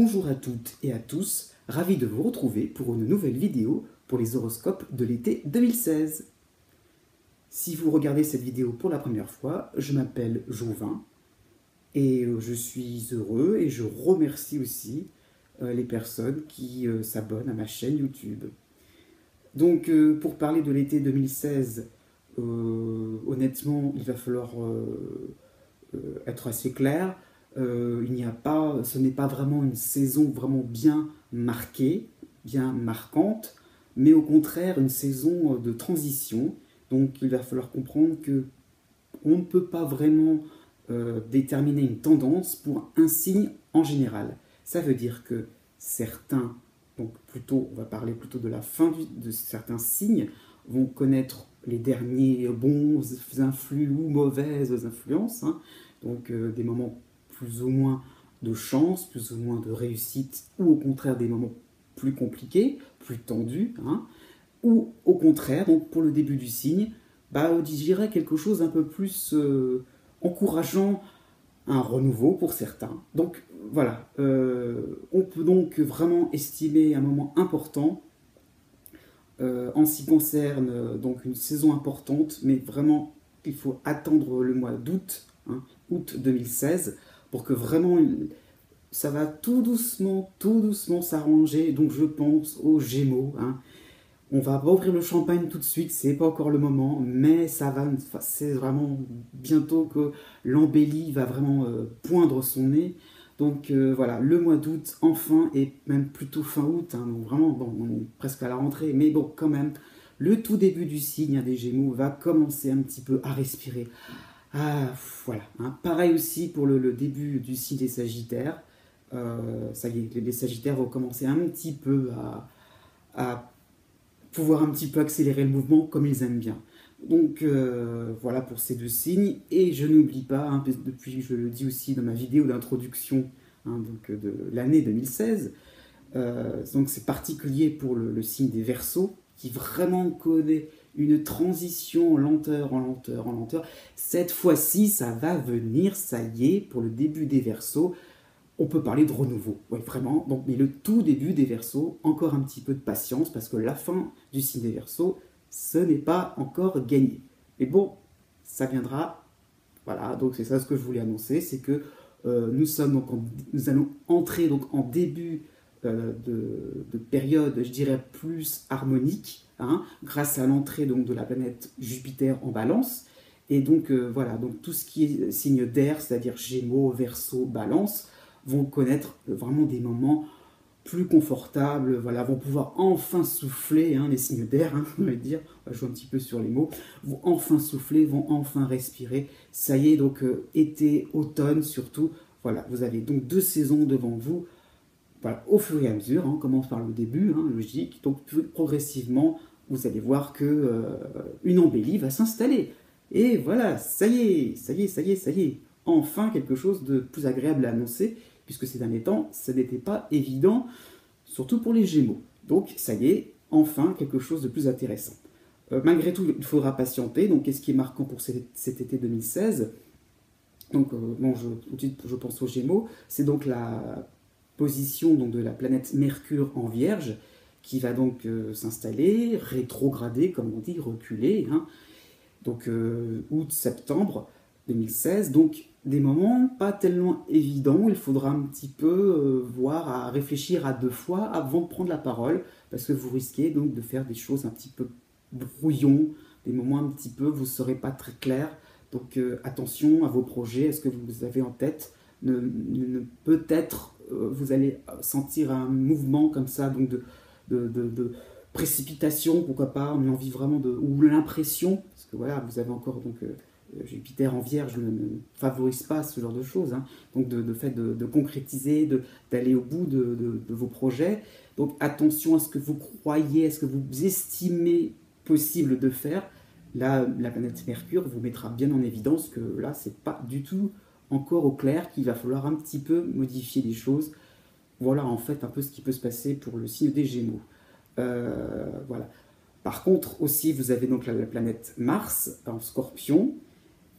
Bonjour à toutes et à tous, ravi de vous retrouver pour une nouvelle vidéo pour les horoscopes de l'été 2016. Si vous regardez cette vidéo pour la première fois, je m'appelle Jouvin et je suis heureux et je remercie aussi les personnes qui s'abonnent à ma chaîne YouTube. Donc pour parler de l'été 2016, honnêtement il va falloir être assez clair. Ce n'est pas vraiment une saison vraiment bien marquée, bien marquante, mais au contraire une saison de transition. Donc il va falloir comprendre que on ne peut pas vraiment déterminer une tendance pour un signe en général. Ça veut dire que certains, donc plutôt, on va parler plutôt de la fin de certains signes, vont connaître les derniers bons influx ou mauvaises influences, hein. Donc des moments plus ou moins de chance, plus ou moins de réussite, ou au contraire des moments plus compliqués, plus tendus, hein. Ou au contraire, donc pour le début du signe, je dirais quelque chose un peu plus encourageant, un renouveau pour certains. Donc voilà, on peut donc vraiment estimer un moment important en ce qui concerne donc une saison importante, mais vraiment il faut attendre le mois d'août, hein, août 2016, pour que vraiment ça va tout doucement s'arranger. Donc je pense aux Gémeaux, hein. On va pas ouvrir le champagne tout de suite, c'est pas encore le moment, mais c'est vraiment bientôt que l'embellie va vraiment poindre son nez. Donc voilà, le mois d'août, enfin, et même plutôt fin août, hein, donc vraiment, bon, on est presque à la rentrée, mais bon, quand même, le tout début du signe, hein, des Gémeaux va commencer un petit peu à respirer. Ah, voilà, hein. Pareil aussi pour le début du signe des Sagittaires. Ça y est, les Sagittaires vont commencer un petit peu à pouvoir un petit peu accélérer le mouvement comme ils aiment bien. Donc voilà pour ces deux signes. Et je n'oublie pas, hein, depuis je le dis aussi dans ma vidéo d'introduction, hein, de l'année 2016, donc c'est particulier pour le signe des Verseaux, qui vraiment connaît une transition en lenteur, en lenteur, en lenteur. Cette fois-ci, ça va venir, ça y est, pour le début des Verseaux, on peut parler de renouveau, ouais, vraiment. Donc, mais le tout début des Verseaux, encore un petit peu de patience, parce que la fin du signe des Verseaux, ce n'est pas encore gagné. Mais bon, ça viendra. Voilà, donc c'est ça ce que je voulais annoncer, c'est que nous allons entrer donc en début de période, je dirais, plus harmonique, hein, grâce à l'entrée donc de la planète Jupiter en Balance. Et donc voilà, donc tout ce qui est signe d'air, c'est-à-dire Gémeaux, Verseau, Balance, vont connaître vraiment des moments plus confortables, voilà, vont pouvoir enfin souffler, hein, les signes d'air, hein, on va dire, on va jouer un petit peu sur les mots, vont enfin souffler, vont enfin respirer. Ça y est, donc été, automne surtout, voilà, vous avez donc 2 saisons devant vous, voilà, au fur et à mesure, hein, on commence par le début, hein, logique, donc progressivement, vous allez voir que une embellie va s'installer. Et voilà, ça y est, ça y est, ça y est, ça y est, enfin quelque chose de plus agréable à annoncer, puisque ces derniers temps, ça n'était pas évident, surtout pour les Gémeaux. Donc ça y est, enfin quelque chose de plus intéressant. Malgré tout, il faudra patienter. Donc qu'est-ce qui est marquant pour cet été 2016? Donc bon, je pense aux Gémeaux, c'est donc la position donc, de la planète Mercure en Vierge, qui va donc s'installer, rétrograder, comme on dit, reculer, hein. Donc août-septembre 2016, donc des moments pas tellement évidents, il faudra un petit peu voir, à réfléchir à 2 fois avant de prendre la parole, parce que vous risquez donc de faire des choses un petit peu brouillon, des moments un petit peu, vous ne serez pas très clair, donc attention à vos projets, à ce que vous avez en tête, peut-être vous allez sentir un mouvement comme ça, donc de précipitation, pourquoi pas, une envie vraiment ou l'impression, parce que voilà, vous avez encore donc Jupiter en Vierge ne favorise pas ce genre de choses, hein. Donc de fait de concrétiser, d'aller au bout de vos projets. Donc attention à ce que vous croyez, à ce que vous estimez possible de faire. Là, la planète Mercure vous mettra bien en évidence que là, c'est pas du tout encore au clair, qu'il va falloir un petit peu modifier les choses. Voilà en fait un peu ce qui peut se passer pour le signe des Gémeaux. Voilà. Par contre, aussi, vous avez donc la planète Mars en Scorpion,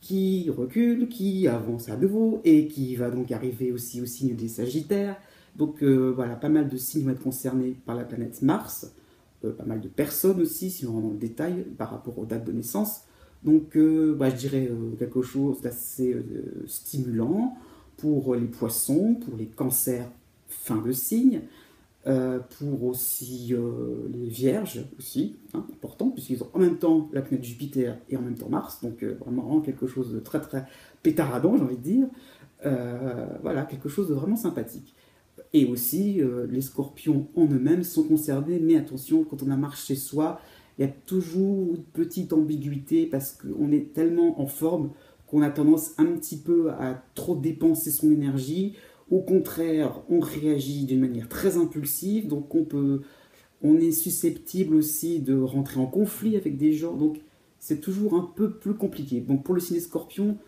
qui recule, qui avance à nouveau, et qui va donc arriver aussi au signe des Sagittaires. Donc voilà, pas mal de signes vont être concernés par la planète Mars, pas mal de personnes aussi, si on rentre dans le détail, par rapport aux dates de naissance. Donc je dirais quelque chose d'assez stimulant pour les poissons, pour les cancers fin de signe, pour aussi les vierges aussi, hein, important, puisqu'ils ont en même temps la planète Jupiter et en même temps Mars, donc vraiment quelque chose de très très pétaradant, j'ai envie de dire. Voilà, quelque chose de vraiment sympathique. Et aussi, les scorpions en eux-mêmes sont concernés, mais attention, quand on a Mars chez soi, il y a toujours une petite ambiguïté parce qu'on est tellement en forme qu'on a tendance un petit peu à trop dépenser son énergie. Au contraire, on réagit d'une manière très impulsive, donc on est susceptible aussi de rentrer en conflit avec des gens, donc c'est toujours un peu plus compliqué. Donc pour le signe des scorpions,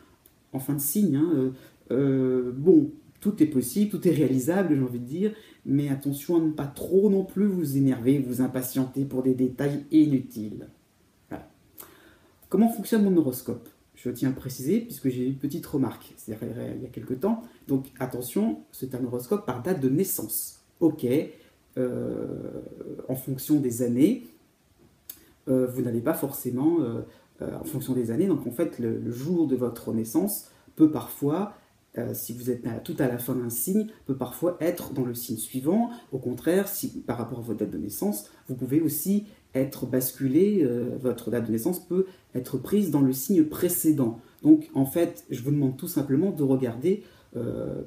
en fin de signe, hein, bon, tout est possible, tout est réalisable, j'ai envie de dire, mais attention à ne pas trop non plus vous énerver, vous impatienter pour des détails inutiles. Voilà. Comment fonctionne mon horoscope? Je tiens à le préciser, puisque j'ai une petite remarque, c'est-à-dire il y a quelques temps. Donc attention, c'est un horoscope par date de naissance. Ok, en fonction des années, vous n'avez pas forcément, en fonction des années, donc en fait le jour de votre naissance peut parfois, si vous êtes tout à la fin d'un signe, peut parfois être dans le signe suivant. Au contraire, si par rapport à votre date de naissance, vous pouvez aussi être basculé, votre date de naissance peut être prise dans le signe précédent. Donc en fait, je vous demande tout simplement de regarder,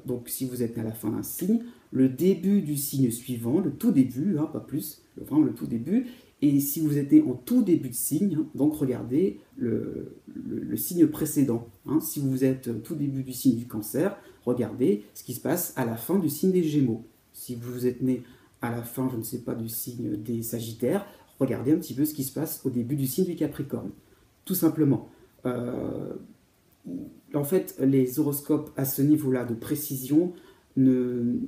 donc si vous êtes à la fin d'un signe, le début du signe suivant, le tout début, hein, pas plus, vraiment le tout début. Et si vous êtes en tout début de signe, hein, donc regardez le signe précédent. Hein. Si vous êtes tout début du signe du Cancer, regardez ce qui se passe à la fin du signe des Gémeaux. Si vous êtes né à la fin, je ne sais pas, du signe des Sagittaires, regardez un petit peu ce qui se passe au début du signe du Capricorne. Tout simplement. En fait, les horoscopes à ce niveau-là de précision ne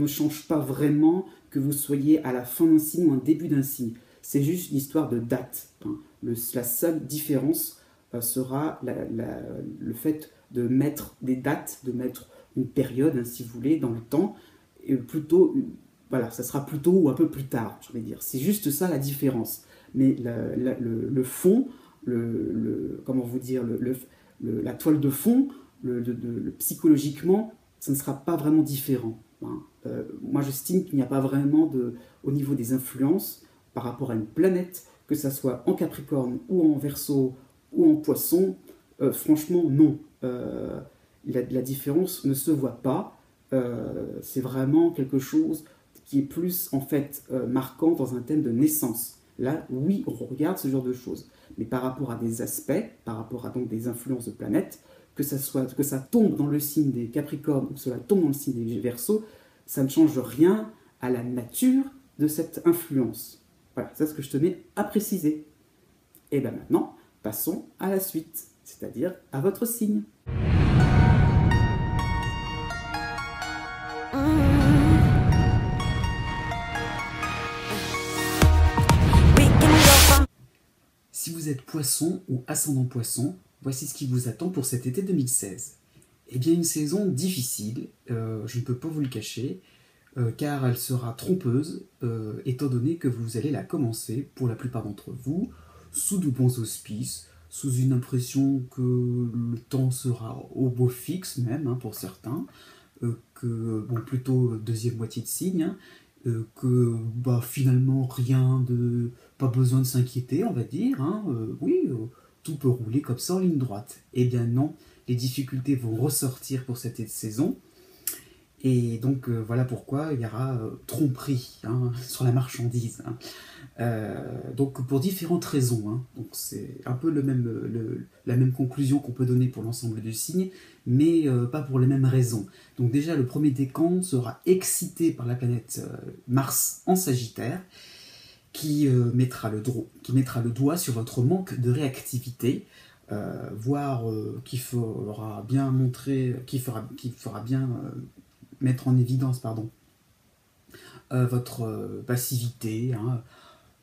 changent pas vraiment que vous soyez à la fin d'un signe ou un début d'un signe. C'est juste une histoire de date. Hein. La seule différence sera le fait de mettre des dates, de mettre une période, hein, si vous voulez, dans le temps, et plutôt, voilà, ça sera plutôt ou un peu plus tard, je vais dire. C'est juste ça la différence. Mais le fond, comment vous dire, la toile de fond, psychologiquement, ça ne sera pas vraiment différent. Hein. Moi, j'estime qu'il n'y a pas vraiment au niveau des influences par rapport à une planète, que ça soit en Capricorne ou en Verseau ou en Poisson, franchement, non. La différence ne se voit pas. C'est vraiment quelque chose qui est plus, en fait, marquant dans un thème de naissance. Là, oui, on regarde ce genre de choses. Mais par rapport à des aspects, par rapport à donc des influences de planètes, que ça tombe dans le signe des Capricornes ou que cela tombe dans le signe des Verseaux, ça ne change rien à la nature de cette influence. Voilà, c'est ce que je tenais à préciser. Et bien maintenant, passons à la suite, c'est-à-dire à votre signe. Si vous êtes poisson ou ascendant poisson, voici ce qui vous attend pour cet été 2016. Eh bien, une saison difficile, je ne peux pas vous le cacher, car elle sera trompeuse, étant donné que vous allez la commencer, pour la plupart d'entre vous, sous de bons auspices, sous une impression que le temps sera au beau fixe même, hein, pour certains, plutôt deuxième moitié de signe, hein, que finalement pas besoin de s'inquiéter, on va dire, hein, tout peut rouler comme ça en ligne droite. Eh bien non, les difficultés vont ressortir pour cette saison. Et donc voilà pourquoi il y aura tromperie, hein, sur la marchandise. Hein. Donc pour différentes raisons. Hein. Donc c'est un peu la même conclusion qu'on peut donner pour l'ensemble du signe, mais pas pour les mêmes raisons. Donc déjà le premier décan sera excité par la planète Mars en Sagittaire, qui mettra le doigt sur votre manque de réactivité, voire qui fera bien mettre en évidence votre passivité, hein,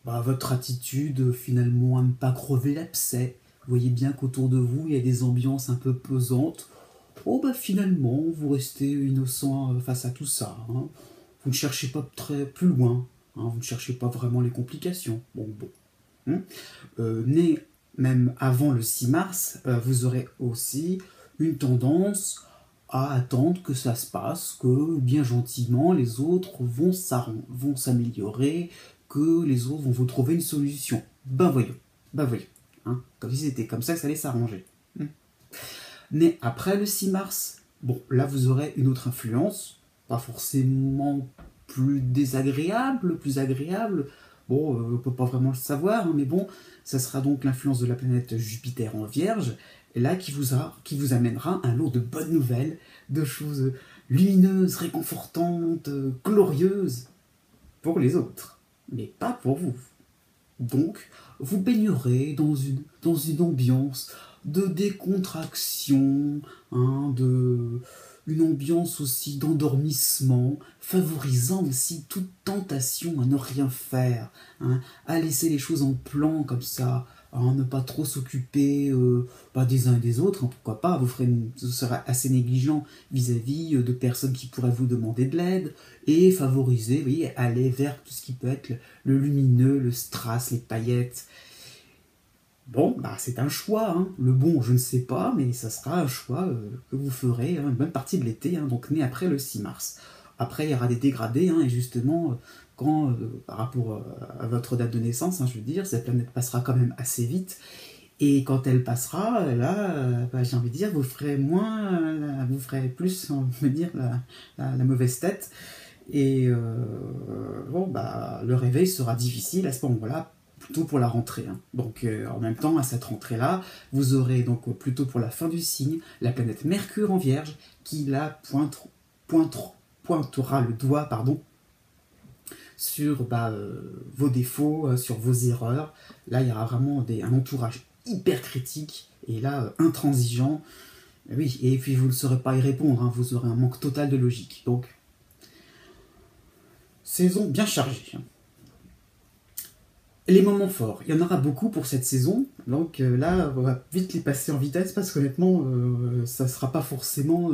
votre attitude finalement à ne pas crever l'abcès. Vous voyez bien qu'autour de vous il y a des ambiances un peu pesantes, oh bah finalement, vous restez innocent face à tout ça. Hein. Vous ne cherchez pas très plus loin. Hein. Vous ne cherchez pas vraiment les complications. Bon. Hein. Né même avant le 6 mars, vous aurez aussi une tendance à attendre que ça se passe, que bien gentiment les autres vont s'améliorer, que les autres vont vous trouver une solution. Ben voyons. Hein. Comme si c'était comme ça que ça allait s'arranger. Né après le 6 mars, bon, là vous aurez une autre influence, pas forcément plus désagréable, plus agréable, bon, on ne peut pas vraiment le savoir, hein, mais bon, ça sera donc l'influence de la planète Jupiter en Vierge, et là qui vous amènera un lot de bonnes nouvelles, de choses lumineuses, réconfortantes, glorieuses, pour les autres, mais pas pour vous. Donc, vous baignerez dans une ambiance de décontraction, hein, une ambiance aussi d'endormissement, favorisant aussi toute tentation à ne rien faire, hein, à laisser les choses en plan comme ça, à ne pas trop s'occuper des uns et des autres, hein, pourquoi pas, vous serez assez négligent vis-à-vis de personnes qui pourraient vous demander de l'aide, et favoriser, vous voyez, aller vers tout ce qui peut être le lumineux, le strass, les paillettes. Bon, bah c'est un choix, hein. Le bon, je ne sais pas, mais ça sera un choix que vous ferez une bonne partie de l'été, hein, donc né après le 6 mars. Après, il y aura des dégradés, hein, et justement, quand, par rapport à votre date de naissance, hein, je veux dire, cette planète passera quand même assez vite, et quand elle passera, là, j'ai envie de dire, vous ferez plus, on va dire, la mauvaise tête, et le réveil sera difficile à ce moment-là, plutôt pour la rentrée. Hein. Donc en même temps, à cette rentrée-là, vous aurez donc plutôt pour la fin du signe, la planète Mercure en Vierge, qui là pointera le doigt sur vos défauts, sur vos erreurs. Là, il y aura vraiment un entourage hyper critique, et là, intransigeant. Oui, et puis vous ne saurez pas y répondre, hein, vous aurez un manque total de logique. Donc, saison bien chargée. Les moments forts, il y en aura beaucoup pour cette saison, donc là on va vite les passer en vitesse parce qu'honnêtement ça ne sera pas forcément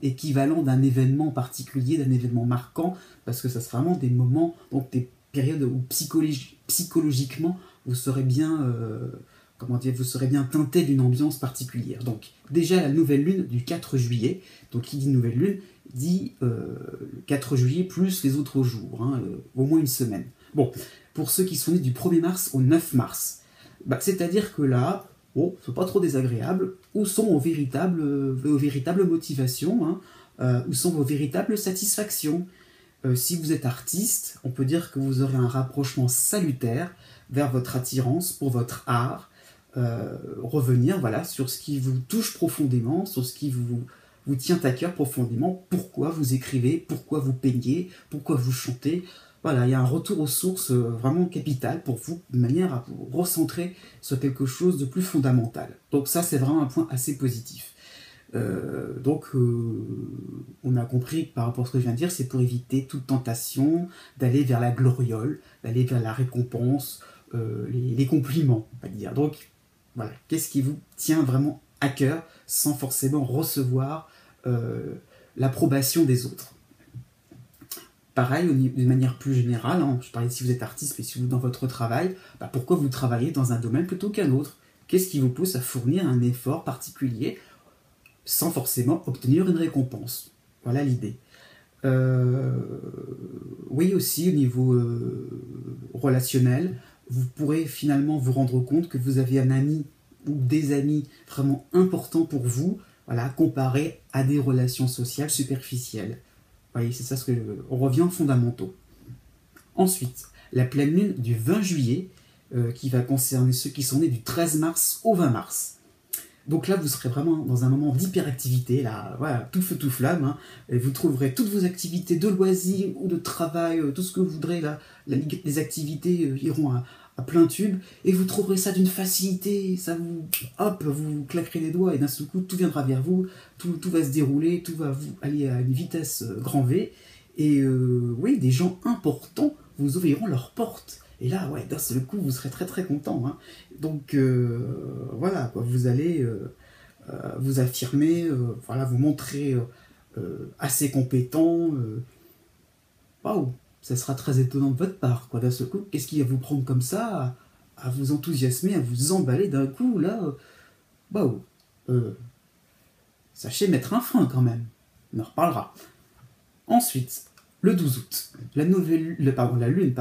équivalent d'un événement particulier, d'un événement marquant, parce que ça sera vraiment des moments, donc des périodes où psychologiquement vous serez bien teinté d'une ambiance particulière. Donc déjà la nouvelle lune du 4 juillet, donc qui dit nouvelle lune dit 4 juillet plus les autres jours, hein, au moins une semaine. Bon, pour ceux qui sont nés du 1er mars au 9 mars, c'est-à-dire que là, c'est pas trop désagréable, où sont vos véritables motivations, hein, où sont vos véritables satisfactions. Si vous êtes artiste, on peut dire que vous aurez un rapprochement salutaire vers votre attirance pour votre art, revenir sur ce qui vous touche profondément, sur ce qui vous tient à cœur profondément, pourquoi vous écrivez, pourquoi vous peignez, pourquoi vous chantez. Voilà, il y a un retour aux sources vraiment capital pour vous, de manière à vous recentrer sur quelque chose de plus fondamental. Donc ça, c'est vraiment un point assez positif. On a compris par rapport à ce que je viens de dire, c'est pour éviter toute tentation d'aller vers la gloriole, d'aller vers la récompense, les compliments, on va dire. Donc voilà, qu'est-ce qui vous tient vraiment à cœur sans forcément recevoir l'approbation des autres. Pareil, d'une manière plus générale, hein, je parlais si vous êtes artiste, mais si vous dans votre travail, pourquoi vous travaillez dans un domaine plutôt qu'un autre? Qu'est-ce qui vous pousse à fournir un effort particulier sans forcément obtenir une récompense? Voilà l'idée. Oui, aussi au niveau relationnel, vous pourrez finalement vous rendre compte que vous avez un ami ou des amis vraiment importants pour vous, comparé à des relations sociales superficielles. Vous voyez, c'est ça on revient aux fondamentaux. Ensuite, la pleine lune du 20 juillet, qui va concerner ceux qui sont nés du 13 mars au 20 mars. Donc là, vous serez vraiment dans un moment d'hyperactivité, là, voilà, tout feu, tout flamme, hein, et vous trouverez toutes vos activités de loisirs ou de travail, tout ce que vous voudrez, là, les activités iront à plein tube, et vous trouverez ça d'une facilité, vous claquerez les doigts, et d'un seul coup, tout viendra vers vous, tout va se dérouler, tout va vous aller à une vitesse grand V, et oui, des gens importants vous ouvriront leurs portes. Et là, d'un seul coup, vous serez très très content. Hein. Donc voilà, vous allez vous affirmer, voilà, vous montrer assez compétent. Waouh, ça sera très étonnant de votre part, quoi, d'un seul coup. Qu'est-ce qui va vous prendre comme ça, à vous enthousiasmer, à vous emballer d'un coup, là waouh, sachez mettre un frein quand même. On en reparlera. Ensuite, le 12 août, la Lune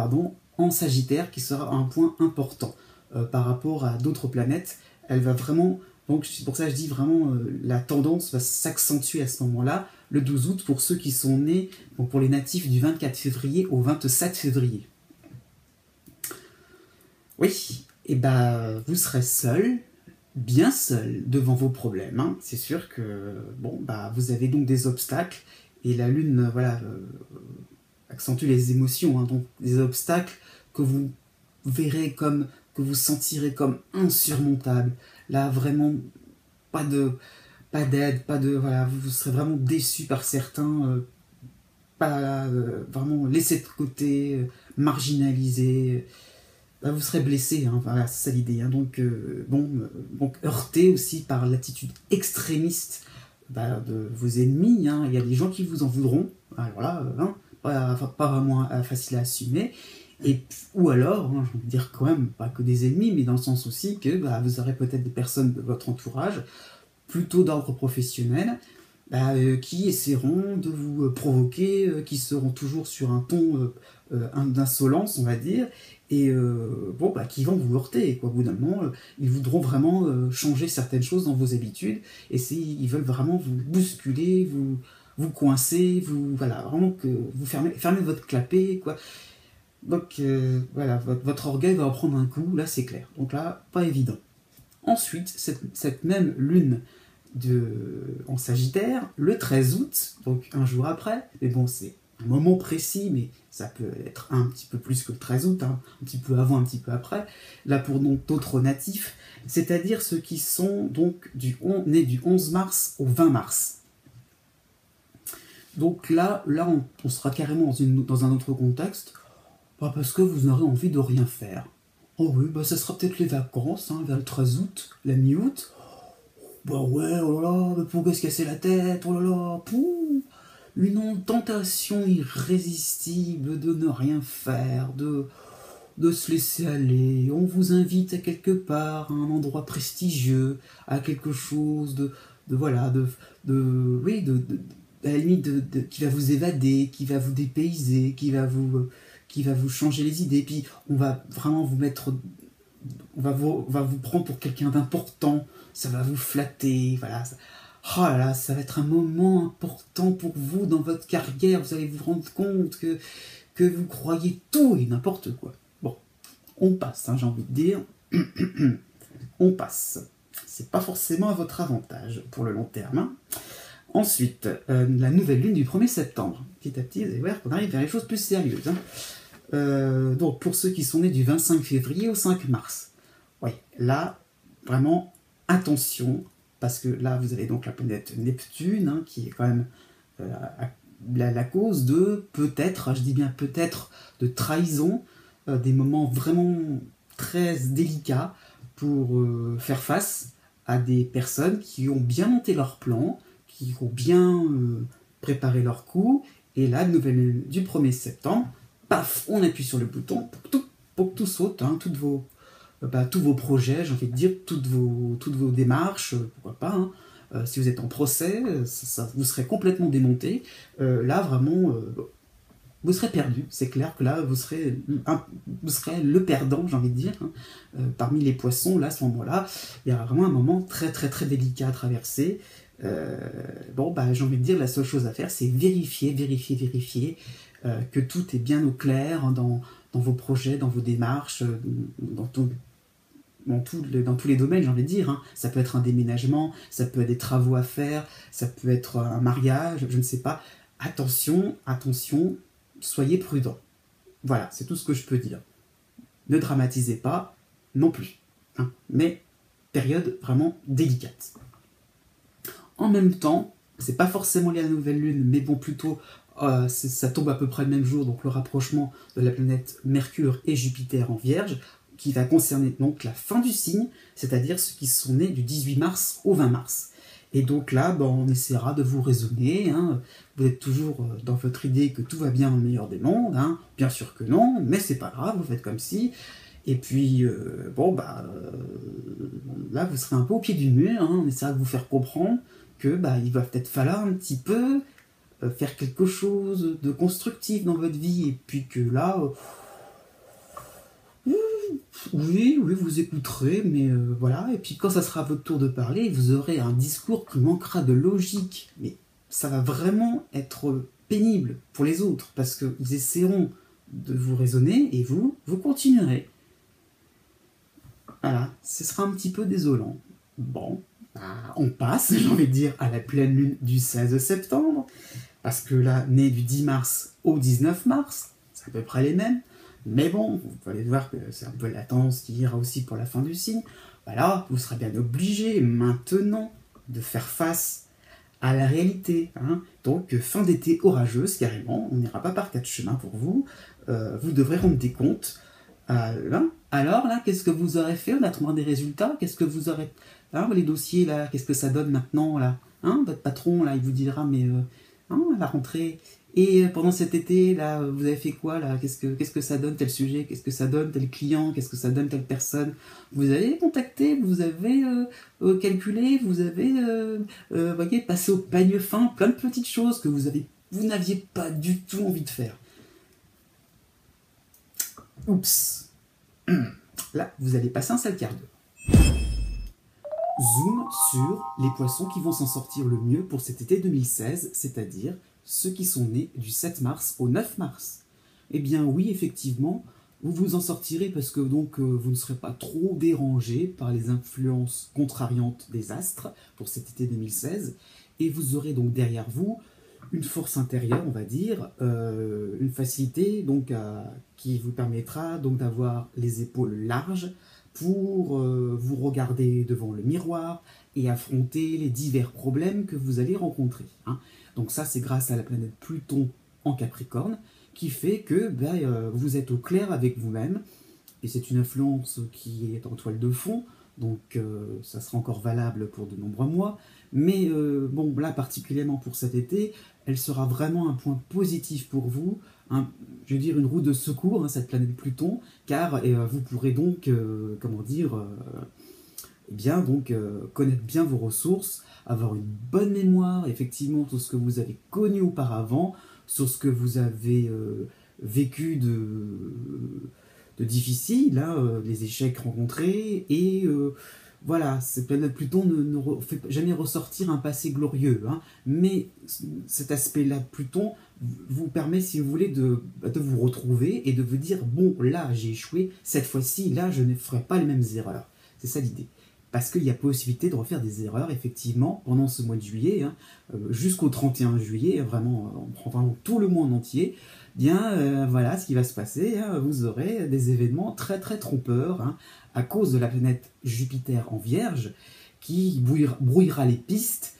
en Sagittaire, qui sera un point important par rapport à d'autres planètes. Elle va vraiment, donc c'est pour ça que je dis vraiment, la tendance va s'accentuer à ce moment-là, le 12 août, pour ceux qui sont nés, donc pour les natifs du 24 février au 27 février. Oui, et ben vous serez seul, bien seul, devant vos problèmes. Hein. C'est sûr que, bon, bah vous avez donc des obstacles, et la Lune, voilà, accentue les émotions, hein, donc des obstacles que vous verrez comme, que vous sentirez comme insurmontables. Là, vraiment, pas d'aide, pas de, voilà, vous serez vraiment déçu par certains, pas vraiment laissé de côté, marginalisé. Là, vous serez blessé, hein, voilà, c'est ça l'idée. Hein. Donc, donc heurté aussi par l'attitude extrémiste de vos ennemis. Hein. Il y a des gens qui vous en voudront. Alors là, hein, pas vraiment facile à assumer. Et, ou alors, hein, je veux dire quand même, pas que des ennemis, mais dans le sens aussi que vous aurez peut-être des personnes de votre entourage, plutôt d'ordre professionnel, qui essaieront de vous provoquer, qui seront toujours sur un ton d'insolence, on va dire, et qui vont vous heurter, quoi. Au bout d'un moment, ils voudront vraiment changer certaines choses dans vos habitudes, et ils veulent vraiment vous bousculer, vous coincer, voilà, vraiment que vous fermez votre clapet, quoi. Donc voilà, votre orgueil va en prendre un coup, là c'est clair. Donc là, pas évident. Ensuite, cette même lune en Sagittaire, le 13 août, donc un jour après, mais bon, c'est un moment précis, mais ça peut être un petit peu plus que le 13 août, hein, un petit peu avant, un petit peu après, là pour d'autres natifs, c'est-à-dire ceux qui sont donc nés du 11 mars au 20 mars. Donc là on sera carrément dans un autre contexte, parce que vous aurez envie de rien faire. Oh oui, ça sera peut-être les vacances, hein, vers le 13 août, la mi-août. Ouais, oh là là, mais pourquoi se casser la tête, oh là là, pouh, une tentation irrésistible de ne rien faire, de se laisser aller. On vous invite à quelque part, à un endroit prestigieux, à quelque chose à la limite qui va vous évader, qui va vous dépayser, qui va vous changer les idées. Puis on va vraiment vous mettre, on va vous prendre pour quelqu'un d'important. Ça va vous flatter, voilà. Oh là là, ça va être un moment important pour vous dans votre carrière. Vous allez vous rendre compte que vous croyez tout et n'importe quoi. Bon, on passe, hein, j'ai envie de dire. On passe. C'est pas forcément à votre avantage pour le long terme. Hein. Ensuite, la nouvelle lune du 1er septembre. Petit à petit, vous allez voir qu'on arrive vers les choses plus sérieuses. Hein. Donc, pour ceux qui sont nés du 25 février au 5 mars. Oui, là, vraiment, attention, parce que là, vous avez donc la planète Neptune, hein, qui est quand même la cause de, peut-être, je dis bien peut-être, de trahison, des moments vraiment très délicats pour faire face à des personnes qui ont bien monté leur plan, qui ont bien préparé leur coup, et là, nouvelle du 1er septembre, paf, on appuie sur le bouton pour que tout saute, hein, tous vos projets, j'ai envie de dire, toutes vos démarches, pourquoi pas, hein. Si vous êtes en procès, vous serez complètement démonté. Là, vraiment, vous serez perdu. C'est clair que là, vous serez le perdant, j'ai envie de dire. Hein. Parmi les poissons, là, à ce moment-là, il y a vraiment un moment très, très, très délicat à traverser. J'ai envie de dire, la seule chose à faire, c'est vérifier que tout est bien au clair dans vos projets, dans vos démarches, dans tous les domaines, j'ai envie de dire. Hein. Ça peut être un déménagement, ça peut être des travaux à faire, ça peut être un mariage, je ne sais pas. Attention, soyez prudents. Voilà, c'est tout ce que je peux dire. Ne dramatisez pas non plus. Hein. Mais, période vraiment délicate. En même temps, c'est pas forcément lié à la nouvelle lune, mais bon, plutôt, ça tombe à peu près le même jour, donc le rapprochement de la planète Mercure et Jupiter en Vierge. qui va concerner donc la fin du signe, c'est-à-dire ceux qui sont nés du 18 mars au 20 mars. Et donc là, on essaiera de vous raisonner. Hein. Vous êtes toujours dans votre idée que tout va bien dans le meilleur des mondes. Hein. Bien sûr que non, mais c'est pas grave, vous faites comme si. Et puis, là, vous serez un peu au pied du mur. Hein. On essaiera de vous faire comprendre que il va peut-être falloir un petit peu faire quelque chose de constructif dans votre vie. Et puis que là... oui, vous écouterez, mais voilà. Et puis quand ça sera votre tour de parler, vous aurez un discours qui manquera de logique. Mais ça va vraiment être pénible pour les autres, parce qu'ils essaieront de vous raisonner, et vous continuerez. Voilà, ce sera un petit peu désolant. Bon, on passe, j'ai envie de dire, à la pleine lune du 16 septembre, parce que là, né du 10 mars au 19 mars, c'est à peu près les mêmes. Mais bon, vous allez voir que c'est un peu la tendance qui ira aussi pour la fin du signe. Voilà, vous serez bien obligé maintenant de faire face à la réalité. Hein. Donc, fin d'été orageuse, carrément. On n'ira pas par quatre chemins pour vous. Vous devrez rendre des comptes. Alors, là, qu'est-ce que vous aurez fait? On a trouvé des résultats. Qu'est-ce que vous aurez... Hein, les dossiers, là, qu'est-ce que ça donne maintenant, là? Hein, votre patron, là, il vous dira, mais... à la rentrée... Et pendant cet été, là, vous avez fait quoi, là? Qu'est-ce que ça donne, tel sujet? Qu'est-ce que ça donne, tel client? Qu'est-ce que ça donne, telle personne? Vous avez contacté, vous avez calculé, vous avez voyez, passé au peigne fin, plein de petites choses que vous n'aviez pas du tout envie de faire. Oups. Là, vous allez passer un sale quart d'heure. Zoom sur les poissons qui vont s'en sortir le mieux pour cet été 2016, c'est-à-dire ceux qui sont nés du 7 mars au 9 mars. Eh bien oui, effectivement, vous vous en sortirez parce que donc vous ne serez pas trop dérangé par les influences contrariantes des astres pour cet été 2016, et vous aurez donc derrière vous une force intérieure, on va dire, une facilité donc qui vous permettra donc d'avoir les épaules larges pour vous regarder devant le miroir et affronter les divers problèmes que vous allez rencontrer. Hein. Donc ça, c'est grâce à la planète Pluton en Capricorne, qui fait que vous êtes au clair avec vous-même, et c'est une influence qui est en toile de fond, donc ça sera encore valable pour de nombreux mois, mais bon, là, particulièrement pour cet été, elle sera vraiment un point positif pour vous, je veux dire une roue de secours, hein, cette planète Pluton, car vous pourrez donc, connaître bien vos ressources, avoir une bonne mémoire, effectivement, sur ce que vous avez connu auparavant, sur ce que vous avez vécu de difficile, hein, les échecs rencontrés, et voilà, cette planète Pluton ne fait jamais ressortir un passé glorieux, hein, mais cet aspect-là de Pluton vous permet, si vous voulez, de vous retrouver et de vous dire, bon, là, j'ai échoué, cette fois-ci, là, je ne ferai pas les mêmes erreurs. C'est ça l'idée. Parce qu'il y a possibilité de refaire des erreurs, effectivement, pendant ce mois de juillet, hein, jusqu'au 31 juillet, vraiment, on prend vraiment tout le mois en entier, voilà ce qui va se passer, hein, vous aurez des événements très très trompeurs, hein, à cause de la planète Jupiter en Vierge, qui brouillera les pistes.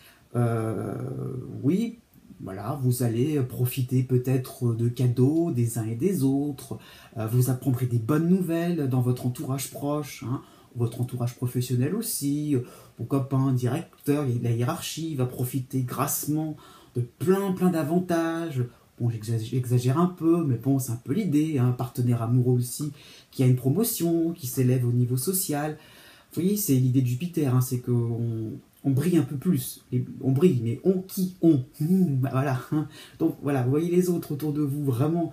Oui, voilà, vous allez profiter peut-être de cadeaux des uns et des autres, vous apprendrez des bonnes nouvelles dans votre entourage proche, hein, votre entourage professionnel aussi, vos copains, directeurs, la hiérarchie va profiter grassement de plein d'avantages. Bon, j'exagère un peu, mais bon, c'est un peu l'idée. Un partenaire amoureux aussi qui a une promotion, qui s'élève au niveau social. Vous voyez, c'est l'idée de Jupiter, hein, c'est qu'on brille un peu plus. On brille, mais on voilà. Hein. Donc voilà, vous voyez les autres autour de vous vraiment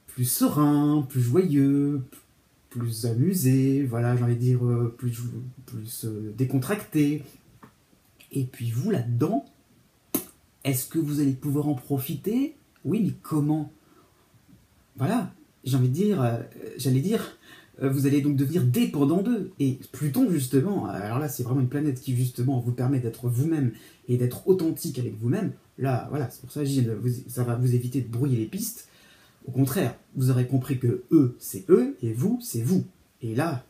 plus sereins, plus joyeux, plus amusés, voilà, j'ai envie de dire plus décontractés. Et puis vous, là-dedans, est-ce que vous allez pouvoir en profiter? Oui, mais comment? Voilà, j'ai envie de dire, vous allez donc devenir dépendant d'eux. Et Pluton, justement, alors là, c'est vraiment une planète qui, justement, vous permet d'être vous-même et d'être authentique avec vous-même. Là, voilà, c'est pour ça que je dis, ça va vous éviter de brouiller les pistes. Au contraire, vous aurez compris que eux, c'est eux, et vous, c'est vous. Et là,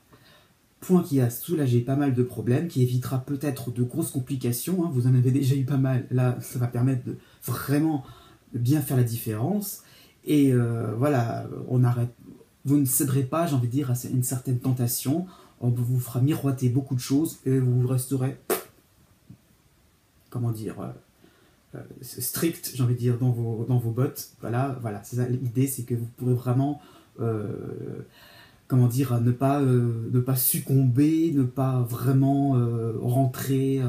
point qui a soulagé pas mal de problèmes, qui évitera peut-être de grosses complications, hein, vous en avez déjà eu pas mal, là, ça va permettre de vraiment bien faire la différence. Et voilà, on arrête, vous ne céderez pas, j'ai envie de dire, à une certaine tentation. On vous fera miroiter beaucoup de choses et vous resterez, comment dire, strict, j'ai envie de dire, dans vos bottes. Voilà, voilà, c'est ça l'idée, c'est que vous pourrez vraiment, comment dire, ne pas succomber, ne pas vraiment rentrer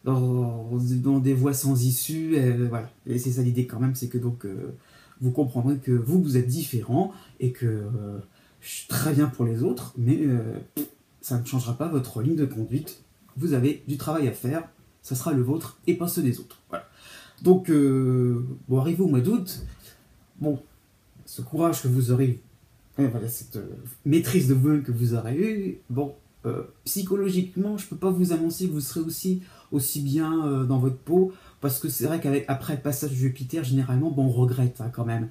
dans des voies sans issue. Et, voilà, et c'est ça l'idée quand même, c'est que donc vous comprendrez que vous êtes différent et que je suis très bien pour les autres, mais ça ne changera pas votre ligne de conduite. Vous avez du travail à faire, ça sera le vôtre et pas ceux des autres. Voilà. Donc, bon, arrivé au mois d'août, bon, ce courage que vous aurez, voilà, cette maîtrise de vous-même que vous aurez eu, bon, psychologiquement, je ne peux pas vous annoncer que vous serez aussi bien dans votre peau, parce que c'est vrai qu'après le passage de Jupiter, généralement, bon, on regrette hein, quand même.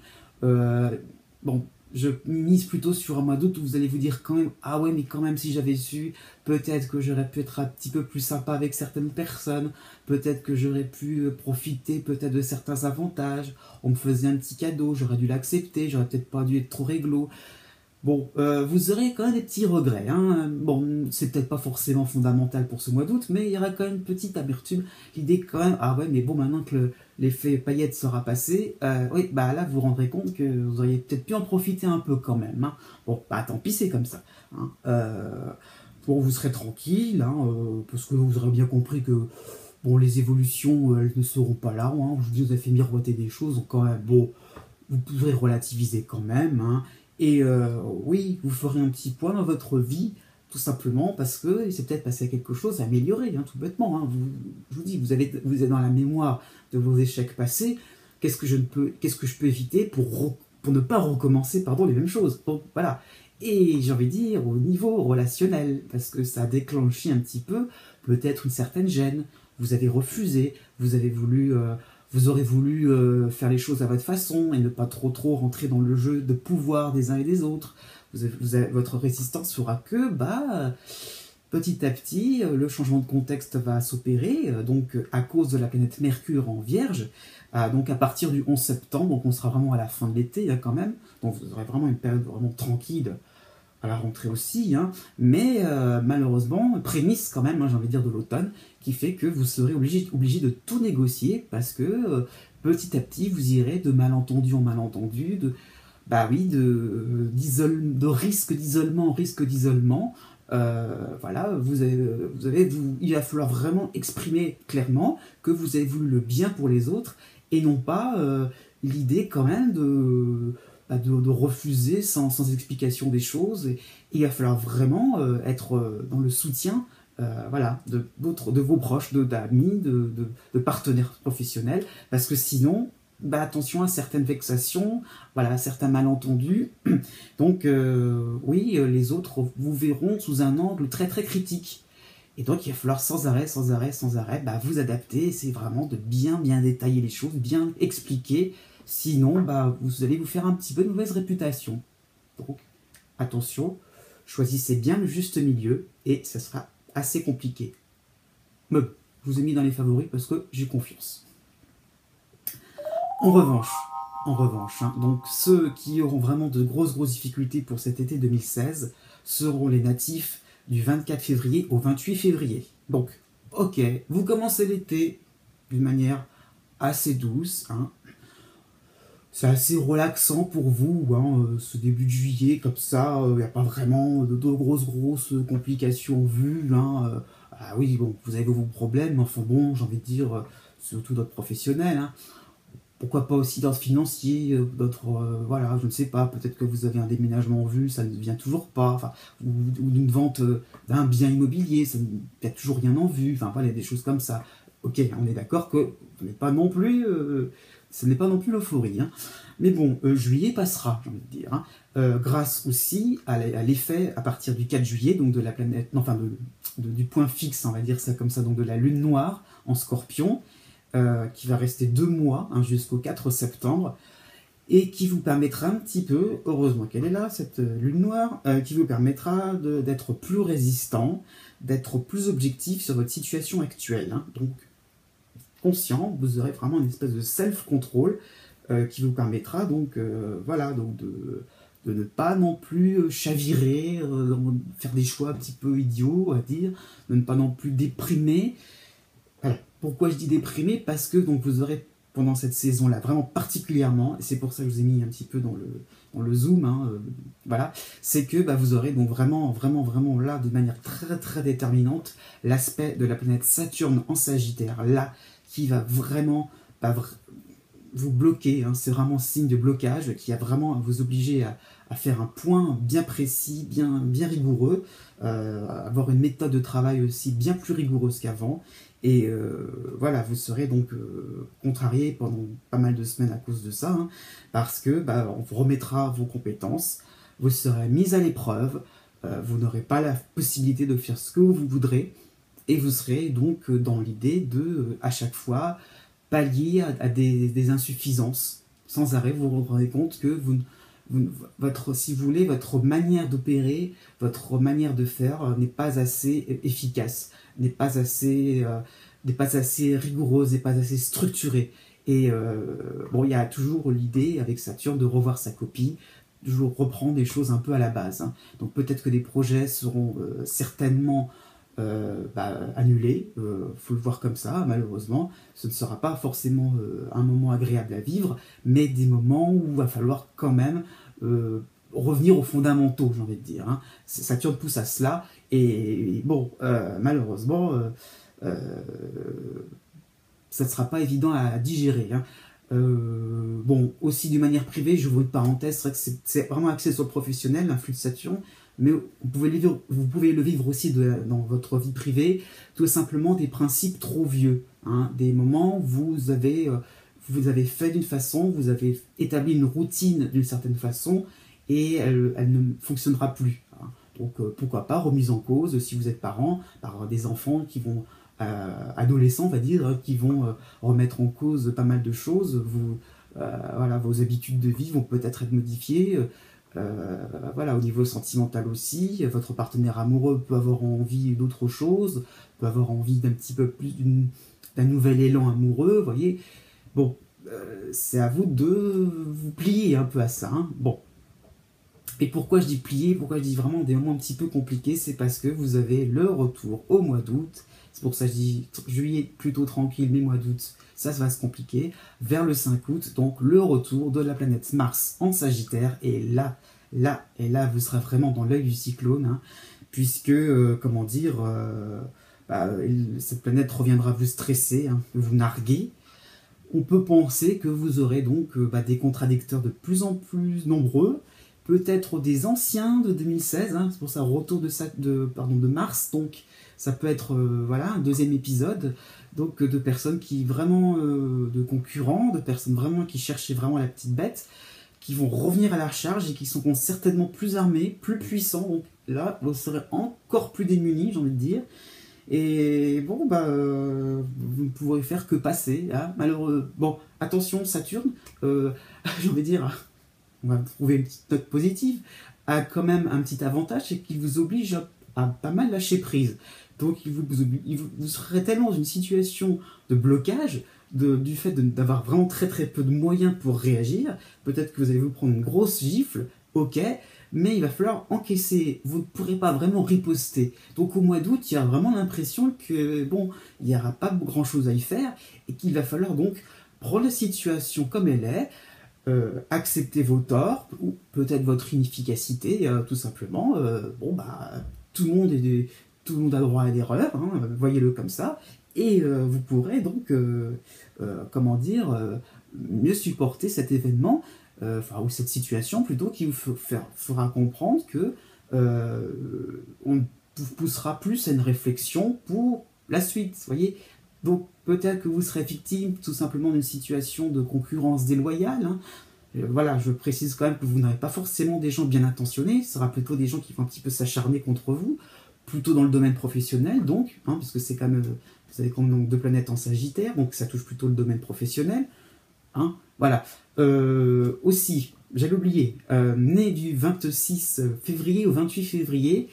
Bon, je mise plutôt sur un mois d'août où vous allez vous dire quand même, ah ouais, mais quand même, si j'avais su, peut-être que j'aurais pu être un petit peu plus sympa avec certaines personnes, peut-être que j'aurais pu profiter peut-être de certains avantages, on me faisait un petit cadeau, j'aurais dû l'accepter, j'aurais peut-être pas dû être trop réglo. Bon, vous aurez quand même des petits regrets. Hein. Bon, c'est peut-être pas forcément fondamental pour ce mois d'août, mais il y aura quand même une petite amertume. L'idée quand même, ah ouais, mais bon, maintenant que l'effet paillette sera passé, oui, bah là, vous vous rendrez compte que vous auriez peut-être pu en profiter un peu quand même. Hein. Bon, bah tant pis, c'est comme ça. Hein. Bon, vous serez tranquille, hein, parce que vous aurez bien compris que bon, les évolutions, elles ne seront pas là. Hein. Je vous ai fait miroiter des choses, donc quand même, bon, vous pourrez relativiser quand même. Hein. Et oui, vous ferez un petit point dans votre vie, tout simplement parce que il s'est peut-être passé quelque chose à améliorer, hein, tout bêtement. Hein. Je vous dis, vous êtes dans la mémoire de vos échecs passés. Qu'est-ce que je peux éviter pour ne pas recommencer les mêmes choses. Donc voilà. Et j'ai envie de dire au niveau relationnel, parce que ça a déclenché un petit peu peut-être une certaine gêne. Vous avez refusé, vous avez voulu vous aurez voulu faire les choses à votre façon et ne pas trop rentrer dans le jeu de pouvoir des uns et des autres. Votre résistance fera que, petit à petit, le changement de contexte va s'opérer, donc à cause de la planète Mercure en Vierge. Donc à partir du 11 septembre, donc on sera vraiment à la fin de l'été hein, quand même, donc vous aurez vraiment une période vraiment tranquille à la rentrée aussi, hein, mais malheureusement, prémisse quand même, hein, j'ai envie de dire, de l'automne, qui fait que vous serez obligé de tout négocier parce que petit à petit, vous irez de malentendu en malentendu, de risque d'isolement en risque d'isolement. Voilà, il va falloir vraiment exprimer clairement que vous avez voulu le bien pour les autres et non pas l'idée quand même de refuser sans explication des choses. Et il va falloir vraiment être dans le soutien voilà, de vos proches, d'amis, de partenaires professionnels, parce que sinon, attention à certaines vexations, voilà, à certains malentendus. Donc, oui, les autres vous verront sous un angle très très critique. Et donc, il va falloir sans arrêt, vous adapter. C'est vraiment de bien détailler les choses, bien expliquer. Sinon, vous allez vous faire un petit peu de mauvaise réputation. Donc, attention, choisissez bien le juste milieu et ça sera assez compliqué. Mais je vous ai mis dans les favoris parce que j'ai confiance. En revanche, hein, donc ceux qui auront vraiment de grosses difficultés pour cet été 2016 seront les natifs du 24 février au 28 février. Donc, ok, vous commencez l'été d'une manière assez douce, hein. C'est assez relaxant pour vous, hein, ce début de juillet, comme ça, il n'y a pas vraiment de grosses complications vues. Hein, ah oui, bon, vous avez vos problèmes, mais enfin bon, j'ai envie de dire, surtout d'autres professionnels. Hein, pourquoi pas aussi d'autres financiers, voilà, je ne sais pas, peut-être que vous avez un déménagement en vue, ça ne vient toujours pas, enfin, ou une vente d'un bien immobilier, il n'y a toujours rien en vue, enfin voilà, des choses comme ça. Ok, on est d'accord que ce n'est pas non plus l'euphorie. Hein. Mais bon, juillet passera, j'ai envie de dire. Hein. Grâce aussi à l'effet, à partir du 4 juillet, donc de la planète, enfin du point fixe, on va dire ça comme ça, donc de la lune noire en scorpion, qui va rester 2 mois, hein, jusqu'au 4 septembre, et qui vous permettra un petit peu, heureusement qu'elle est là, cette lune noire, qui vous permettra d'être plus résistant, d'être plus objectif sur votre situation actuelle. Hein. Donc, conscient, vous aurez vraiment une espèce de self-control qui vous permettra donc, voilà, donc de de ne pas non plus chavirer, faire des choix un petit peu idiots, à dire, de ne pas non plus déprimer. Voilà. Pourquoi je dis déprimer? Parce que donc, vous aurez pendant cette saison-là, vraiment particulièrement, et c'est pour ça que je vous ai mis un petit peu dans le zoom, hein, voilà, c'est que bah, vous aurez donc vraiment là, de manière très très déterminante, l'aspect de la planète Saturne en Sagittaire, là, qui va vraiment vous bloquer, hein, c'est vraiment signe de blocage, qui va vraiment vous obliger à faire un point bien précis, bien rigoureux, avoir une méthode de travail aussi bien plus rigoureuse qu'avant. Et voilà, vous serez donc contrarié pendant pas mal de semaines à cause de ça, hein, parce que bah, on vous remettra vos compétences, vous serez mis à l'épreuve, vous n'aurez pas la possibilité de faire ce que vous voudrez, et vous serez donc dans l'idée de, à chaque fois, pallier à des insuffisances. Sans arrêt, vous vous rendrez compte que si vous voulez, votre manière d'opérer, votre manière de faire n'est pas assez efficace, n'est pas assez rigoureuse, n'est pas assez structurée. Et bon, il y a toujours l'idée avec Saturne de revoir sa copie, toujours reprendre des choses un peu à la base, hein. Donc peut-être que des projets seront certainement annulés, faut le voir comme ça, malheureusement. Ce ne sera pas forcément un moment agréable à vivre, mais des moments où il va falloir quand même revenir aux fondamentaux, j'ai envie de dire, hein. Saturne pousse à cela, et bon, malheureusement, ça ne sera pas évident à digérer, hein. Bon, aussi d'une manière privée, j'ouvre une parenthèse, c'est vrai que c'est vraiment axé sur le professionnel, l'influx de Saturne, mais vous pouvez le vivre aussi dans votre vie privée, tout simplement des principes trop vieux, hein, des moments où vous avez fait d'une façon, vous avez établi une routine d'une certaine façon, et elle ne fonctionnera plus, hein. Donc pourquoi pas remise en cause, si vous êtes parent, par des enfants qui vont adolescents, on va dire, qui vont remettre en cause pas mal de choses. Voilà, vos habitudes de vie vont peut-être être modifiées. Voilà, au niveau sentimental aussi, votre partenaire amoureux peut avoir envie d'autre chose, peut avoir envie d'un petit peu plus d'un nouvel élan amoureux, vous voyez. Bon, c'est à vous de vous plier un peu à ça, hein. Bon. Et pourquoi je dis plier, pourquoi je dis vraiment des moments un petit peu compliqués, c'est parce que vous avez le retour au mois d'août. C'est pour ça que je dis juillet plutôt tranquille, mais mois d'août, ça va se compliquer. Vers le 5 août, donc le retour de la planète Mars en Sagittaire. Et là, vous serez vraiment dans l'œil du cyclone, hein, puisque, comment dire, cette planète reviendra vous stresser, hein, vous narguer. On peut penser que vous aurez donc des contradicteurs de plus en plus nombreux, peut-être des anciens de 2016, hein, c'est pour ça retour de Mars, donc ça peut être voilà, un deuxième épisode, donc de personnes qui vraiment, de concurrents, de personnes vraiment qui cherchaient vraiment la petite bête, qui vont revenir à la charge et qui sont certainement plus armés, plus puissants, donc là vous serez encore plus démunis, j'ai envie de dire. Et bon, vous ne pourrez faire que passer, hein. Malheureux. Bon, attention, Saturne, j'ai envie de dire, on va trouver une petite note positive, a quand même un petit avantage, c'est qu'il vous oblige à pas mal lâcher prise. Donc, vous serez tellement dans une situation de blocage, du fait d'avoir vraiment très très peu de moyens pour réagir. Peut-être que vous allez vous prendre une grosse gifle, ok, mais il va falloir encaisser, vous ne pourrez pas vraiment riposter. Donc au mois d'août, il y a vraiment l'impression que, bon, il n'y aura pas grand-chose à y faire, et qu'il va falloir donc prendre la situation comme elle est, accepter vos torts, ou peut-être votre inefficacité, tout simplement. Tout le monde a droit à l'erreur, hein, voyez-le comme ça, et vous pourrez donc, comment dire, mieux supporter cet événement, ou cette situation plutôt, qui vous fera comprendre que on vous poussera plus à une réflexion pour la suite, voyez. Donc peut-être que vous serez victime tout simplement d'une situation de concurrence déloyale, hein. Voilà, je précise quand même que vous n'aurez pas forcément des gens bien intentionnés, ce sera plutôt des gens qui vont un petit peu s'acharner contre vous, plutôt dans le domaine professionnel, donc, hein, parce que c'est quand même, vous avez quand même donc 2 planètes en Sagittaire, donc ça touche plutôt le domaine professionnel, hein. Voilà. Aussi, j'avais oublié, né du 26 février au 28 février,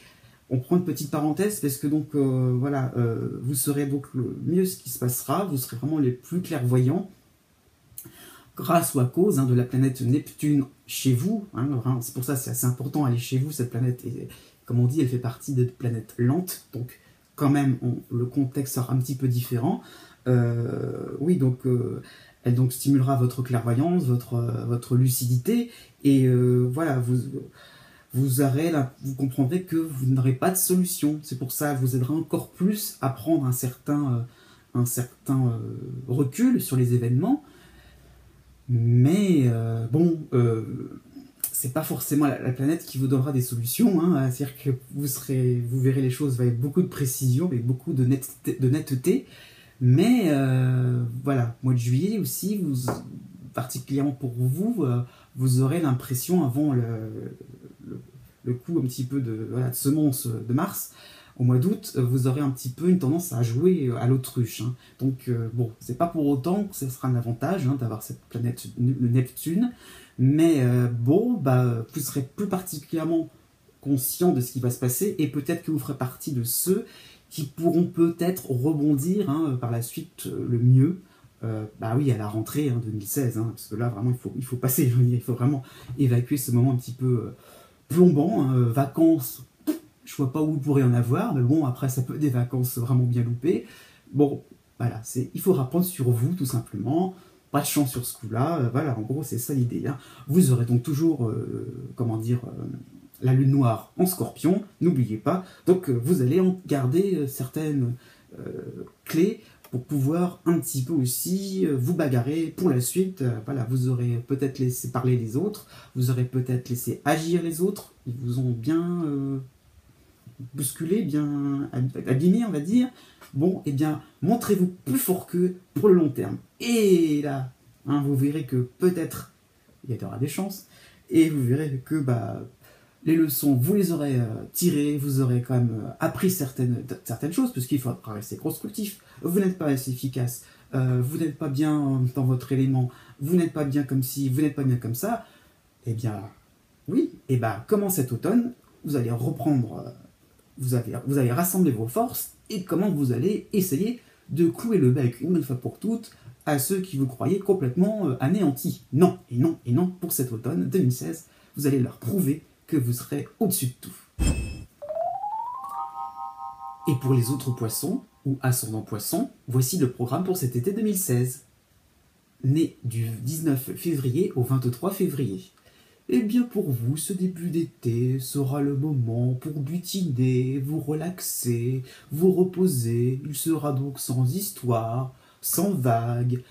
on prend une petite parenthèse parce que donc, voilà, vous saurez donc le mieux ce qui se passera, vous serez vraiment les plus clairvoyants. grâce ou à cause de la planète Neptune chez vous. C'est pour ça que c'est assez important, elle est chez vous, cette planète. Et comme on dit, elle fait partie des planètes lentes. Donc quand même, le contexte sera un petit peu différent. Oui, donc elle donc stimulera votre clairvoyance, votre lucidité. Et voilà, vous comprendrez que vous n'aurez pas de solution. C'est pour ça que vous aidera encore plus à prendre un certain recul sur les événements. Mais c'est pas forcément la planète qui vous donnera des solutions. C'est-à-dire que vous verrez les choses avec beaucoup de précision, avec beaucoup de netteté. Mais voilà, mois de juillet aussi, particulièrement pour vous, vous aurez l'impression avant le coup un petit peu de semence de Mars, au mois d'août, vous aurez un petit peu une tendance à jouer à l'autruche. Donc bon, c'est pas pour autant que ce sera un avantage d'avoir cette planète Neptune, mais vous serez plus particulièrement conscient de ce qui va se passer, et peut-être que vous ferez partie de ceux qui pourront peut-être rebondir par la suite le mieux. Oui, à la rentrée 2016, parce que là vraiment il faut passer, il faut vraiment évacuer ce moment un petit peu plombant, vacances, je vois pas où vous pourrez en avoir, mais bon, après ça peut être des vacances vraiment bien loupées. Bon, voilà, il faut apprendre sur vous tout simplement, pas de chance sur ce coup-là, voilà, en gros c'est ça l'idée. Vous aurez donc toujours, la lune noire en Scorpion, n'oubliez pas, donc vous allez en garder certaines clés pour pouvoir un petit peu aussi vous bagarrer pour la suite. Voilà, vous aurez peut-être laissé parler les autres, vous aurez peut-être laissé agir les autres, ils vous ont bien bousculé, bien abîmé, on va dire. Bon, eh bien, montrez-vous plus fort qu'eux pour le long terme. Et là, vous verrez que peut-être il y aura des chances, et vous verrez que les leçons, vous les aurez tirées, vous aurez quand même appris certaines choses, parce qu'il faut rester constructif. Vous n'êtes pas assez efficace, vous n'êtes pas bien dans votre élément, vous n'êtes pas bien comme ci, vous n'êtes pas bien comme ça. Eh bien, oui, et comment cet automne, vous allez reprendre, vous allez rassembler vos forces, et comment vous allez essayer de clouer le bec une bonne fois pour toutes à ceux qui vous croyaient complètement anéantis. Non, et non, et non, pour cet automne 2016, vous allez leur prouver que vous serez au-dessus de tout. Et pour les autres poissons, ou ascendants poissons, voici le programme pour cet été 2016. Né du 19 février au 23 février. Eh bien pour vous, ce début d'été sera le moment pour butiner, vous relaxer, vous reposer. Il sera donc sans histoire, sans vagues.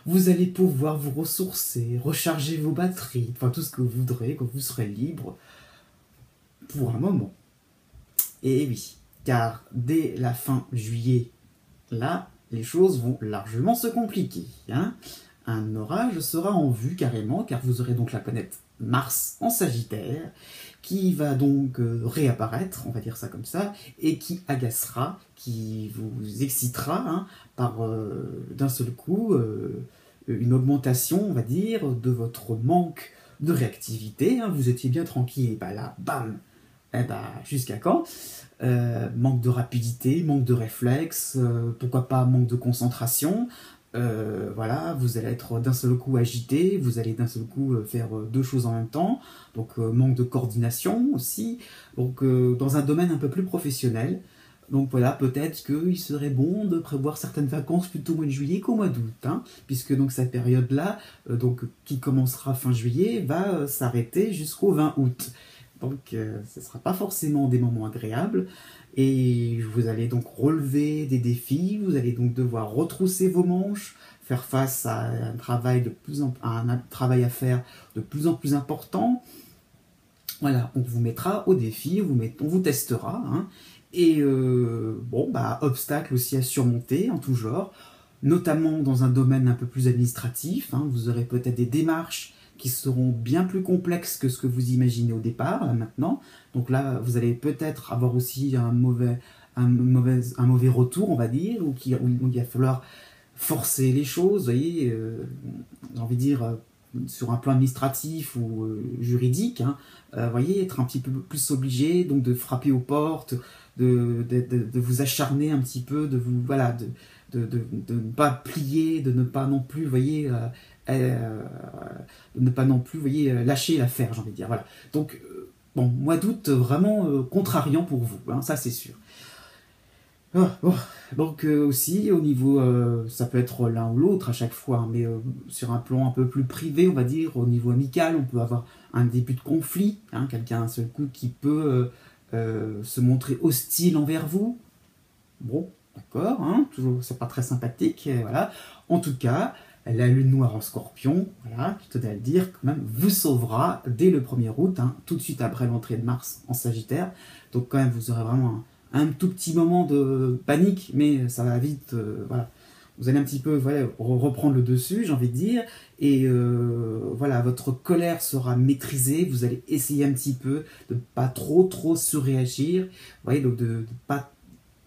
Vous allez pouvoir vous ressourcer, recharger vos batteries, enfin tout ce que vous voudrez quand vous serez libre pour un moment. Et oui, car dès la fin juillet, là, les choses vont largement se compliquer. Un orage sera en vue carrément, car vous aurez donc la planète Mars en Sagittaire, qui va donc réapparaître, on va dire ça comme ça, et qui agacera, qui vous excitera par d'un seul coup une augmentation, on va dire, de votre manque de réactivité. Vous étiez bien tranquille, et là, bam, jusqu'à quand manque de rapidité, manque de réflexe, pourquoi pas manque de concentration. Voilà, vous allez être d'un seul coup agité, vous allez d'un seul coup faire deux choses en même temps, donc manque de coordination aussi, donc dans un domaine un peu plus professionnel. Donc voilà, peut-être qu'il serait bon de prévoir certaines vacances plutôt au mois de juillet qu'au mois d'août, puisque donc cette période-là, qui commencera fin juillet, va s'arrêter jusqu'au 20 août. Donc ce ne sera pas forcément des moments agréables, et vous allez donc relever des défis, vous allez donc devoir retrousser vos manches, faire face à un travail à faire de plus en plus important. Voilà, on vous mettra au défi, on vous testera, et obstacles aussi à surmonter en tout genre, notamment dans un domaine un peu plus administratif. Vous aurez peut-être des démarches qui seront bien plus complexes que ce que vous imaginez au départ, là, maintenant. Donc là, vous allez peut-être avoir aussi un mauvais retour, on va dire, où il va falloir forcer les choses, vous voyez, j'ai envie de dire, sur un plan administratif ou juridique, voyez, être un petit peu plus obligé, donc de frapper aux portes, de vous acharner un petit peu, de ne pas plier, de ne pas non plus, vous voyez, de ne pas non plus, vous voyez, lâcher l'affaire, j'ai envie de dire. Voilà. Donc, bon, mois d'août, vraiment contrariant pour vous, hein, ça c'est sûr. Bon. Donc aussi au niveau, ça peut être l'un ou l'autre à chaque fois, hein, mais sur un plan un peu plus privé, on va dire, au niveau amical, on peut avoir un début de conflit, hein, quelqu'un d'un seul coup qui peut se montrer hostile envers vous. Bon, d'accord, hein, toujours, c'est pas très sympathique, voilà. En tout cas, la lune noire en Scorpion, voilà, je tenais à le dire, quand même, vous sauvera dès le 1er août, hein, tout de suite après l'entrée de Mars en Sagittaire. Donc quand même, vous aurez vraiment un tout petit moment de panique, mais ça va vite, voilà. Vous allez un petit peu, voilà, reprendre le dessus, j'ai envie de dire, et voilà, votre colère sera maîtrisée, vous allez essayer un petit peu de ne pas trop surréagir, vous voyez, donc de pas...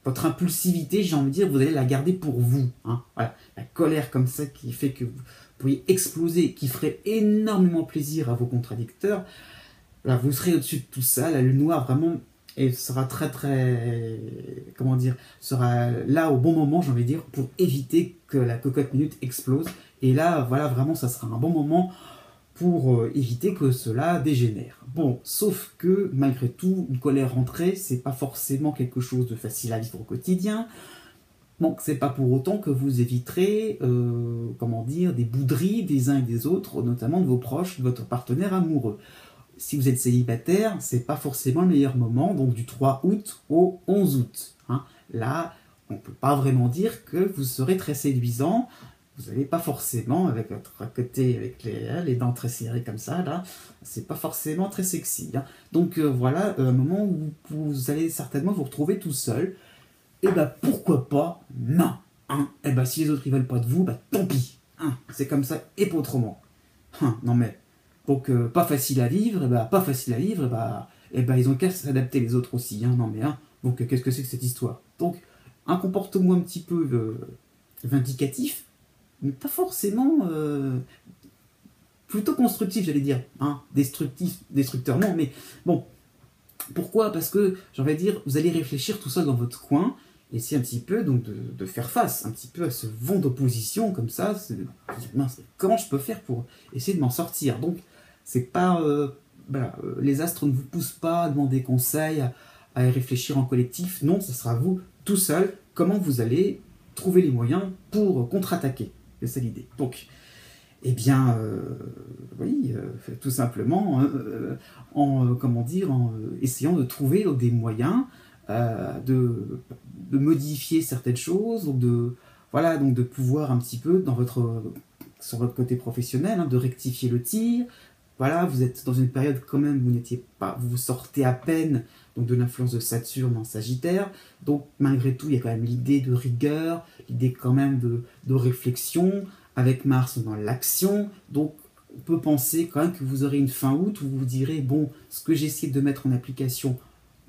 Votre impulsivité, j'ai envie de dire, vous allez la garder pour vous, hein. Voilà, la colère comme ça qui fait que vous pourriez exploser, qui ferait énormément plaisir à vos contradicteurs. Là, vous serez au-dessus de tout ça, la lune noire vraiment, et sera très, comment dire, sera là au bon moment, j'ai envie de dire, pour éviter que la cocotte minute explose. Et là, voilà, vraiment, ça sera un bon moment pour éviter que cela dégénère. Bon, sauf que, malgré tout, une colère rentrée, c'est pas forcément quelque chose de facile à vivre au quotidien. Donc, c'est pas pour autant que vous éviterez, comment dire, des bouderies des uns et des autres, notamment de vos proches, de votre partenaire amoureux. Si vous êtes célibataire, c'est pas forcément le meilleur moment, donc du 3 août au 11 août. Hein. Là, on peut pas vraiment dire que vous serez très séduisant. Vous n'allez pas forcément, avec votre côté, avec les dents très serrées comme ça, là, c'est pas forcément très sexy. Hein. Donc voilà, un moment où vous allez certainement vous retrouver tout seul. Et bah pourquoi pas, non. Hein. Et bah si les autres ils veulent pas de vous, bah tant pis. Hein. C'est comme ça et pas autrement. Hein. Non mais, donc pas facile à vivre, et bah pas facile à vivre, et bah ils ont qu'à s'adapter les autres aussi. Hein. Non mais, hein. Donc qu'est-ce que c'est que cette histoire? Donc un comportement un petit peu vindicatif, mais pas forcément plutôt constructif, j'allais dire, hein, destructeur, non, mais bon, pourquoi? Parce que, j'allais dire, vous allez réfléchir tout seul dans votre coin, et essayer un petit peu donc de faire face un petit peu à ce vent d'opposition, comme ça, mince, comment je peux faire pour essayer de m'en sortir? Donc, c'est pas, voilà, les astres ne vous poussent pas à demander conseil, à y réfléchir en collectif, non, ce sera vous, tout seul, comment vous allez trouver les moyens pour contre-attaquer. C'est ça l'idée. Donc, eh bien, oui, tout simplement, comment dire, en essayant de trouver des moyens de modifier certaines choses, donc voilà, donc de pouvoir un petit peu, sur votre côté professionnel, hein, de rectifier le tir. Voilà, vous êtes dans une période quand même où vous n'étiez pas, vous sortez à peine donc de l'influence de Saturne en Sagittaire. Donc malgré tout, il y a quand même l'idée de rigueur, l'idée quand même de réflexion, avec Mars dans l'action. Donc on peut penser quand même que vous aurez une fin août où vous vous direz, bon, ce que j'essaie de mettre en application,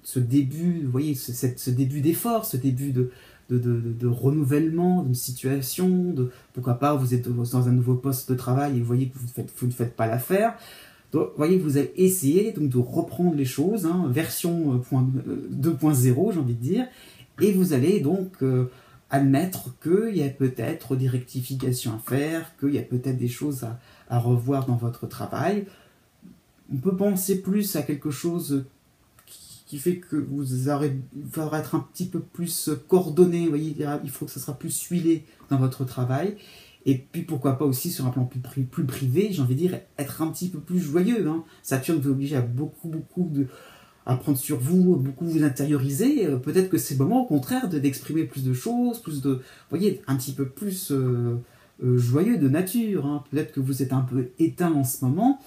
ce début, vous voyez, ce début d'effort, ce début de renouvellement d'une situation, pourquoi pas, vous êtes dans un nouveau poste de travail et vous voyez que vous ne faites pas l'affaire. Donc, vous voyez, vous allez essayer donc, de reprendre les choses, hein, version 2.0, j'ai envie de dire, et vous allez donc admettre qu'il y a peut-être des rectifications à faire, qu'il y a peut-être des choses à revoir dans votre travail. On peut penser plus à quelque chose qui fait que il faudra être un petit peu plus coordonné, vous voyez, il faut que ça sera plus huilé dans votre travail. Et puis pourquoi pas aussi sur un plan plus privé, j'ai envie de dire, être un petit peu plus joyeux. Hein. Saturne vous oblige à beaucoup à prendre sur vous, beaucoup vous intérioriser. Peut-être que c'est le moment au contraire d'exprimer plus de choses, vous voyez, un petit peu plus joyeux de nature. Hein. Peut-être que vous êtes un peu éteint en ce moment.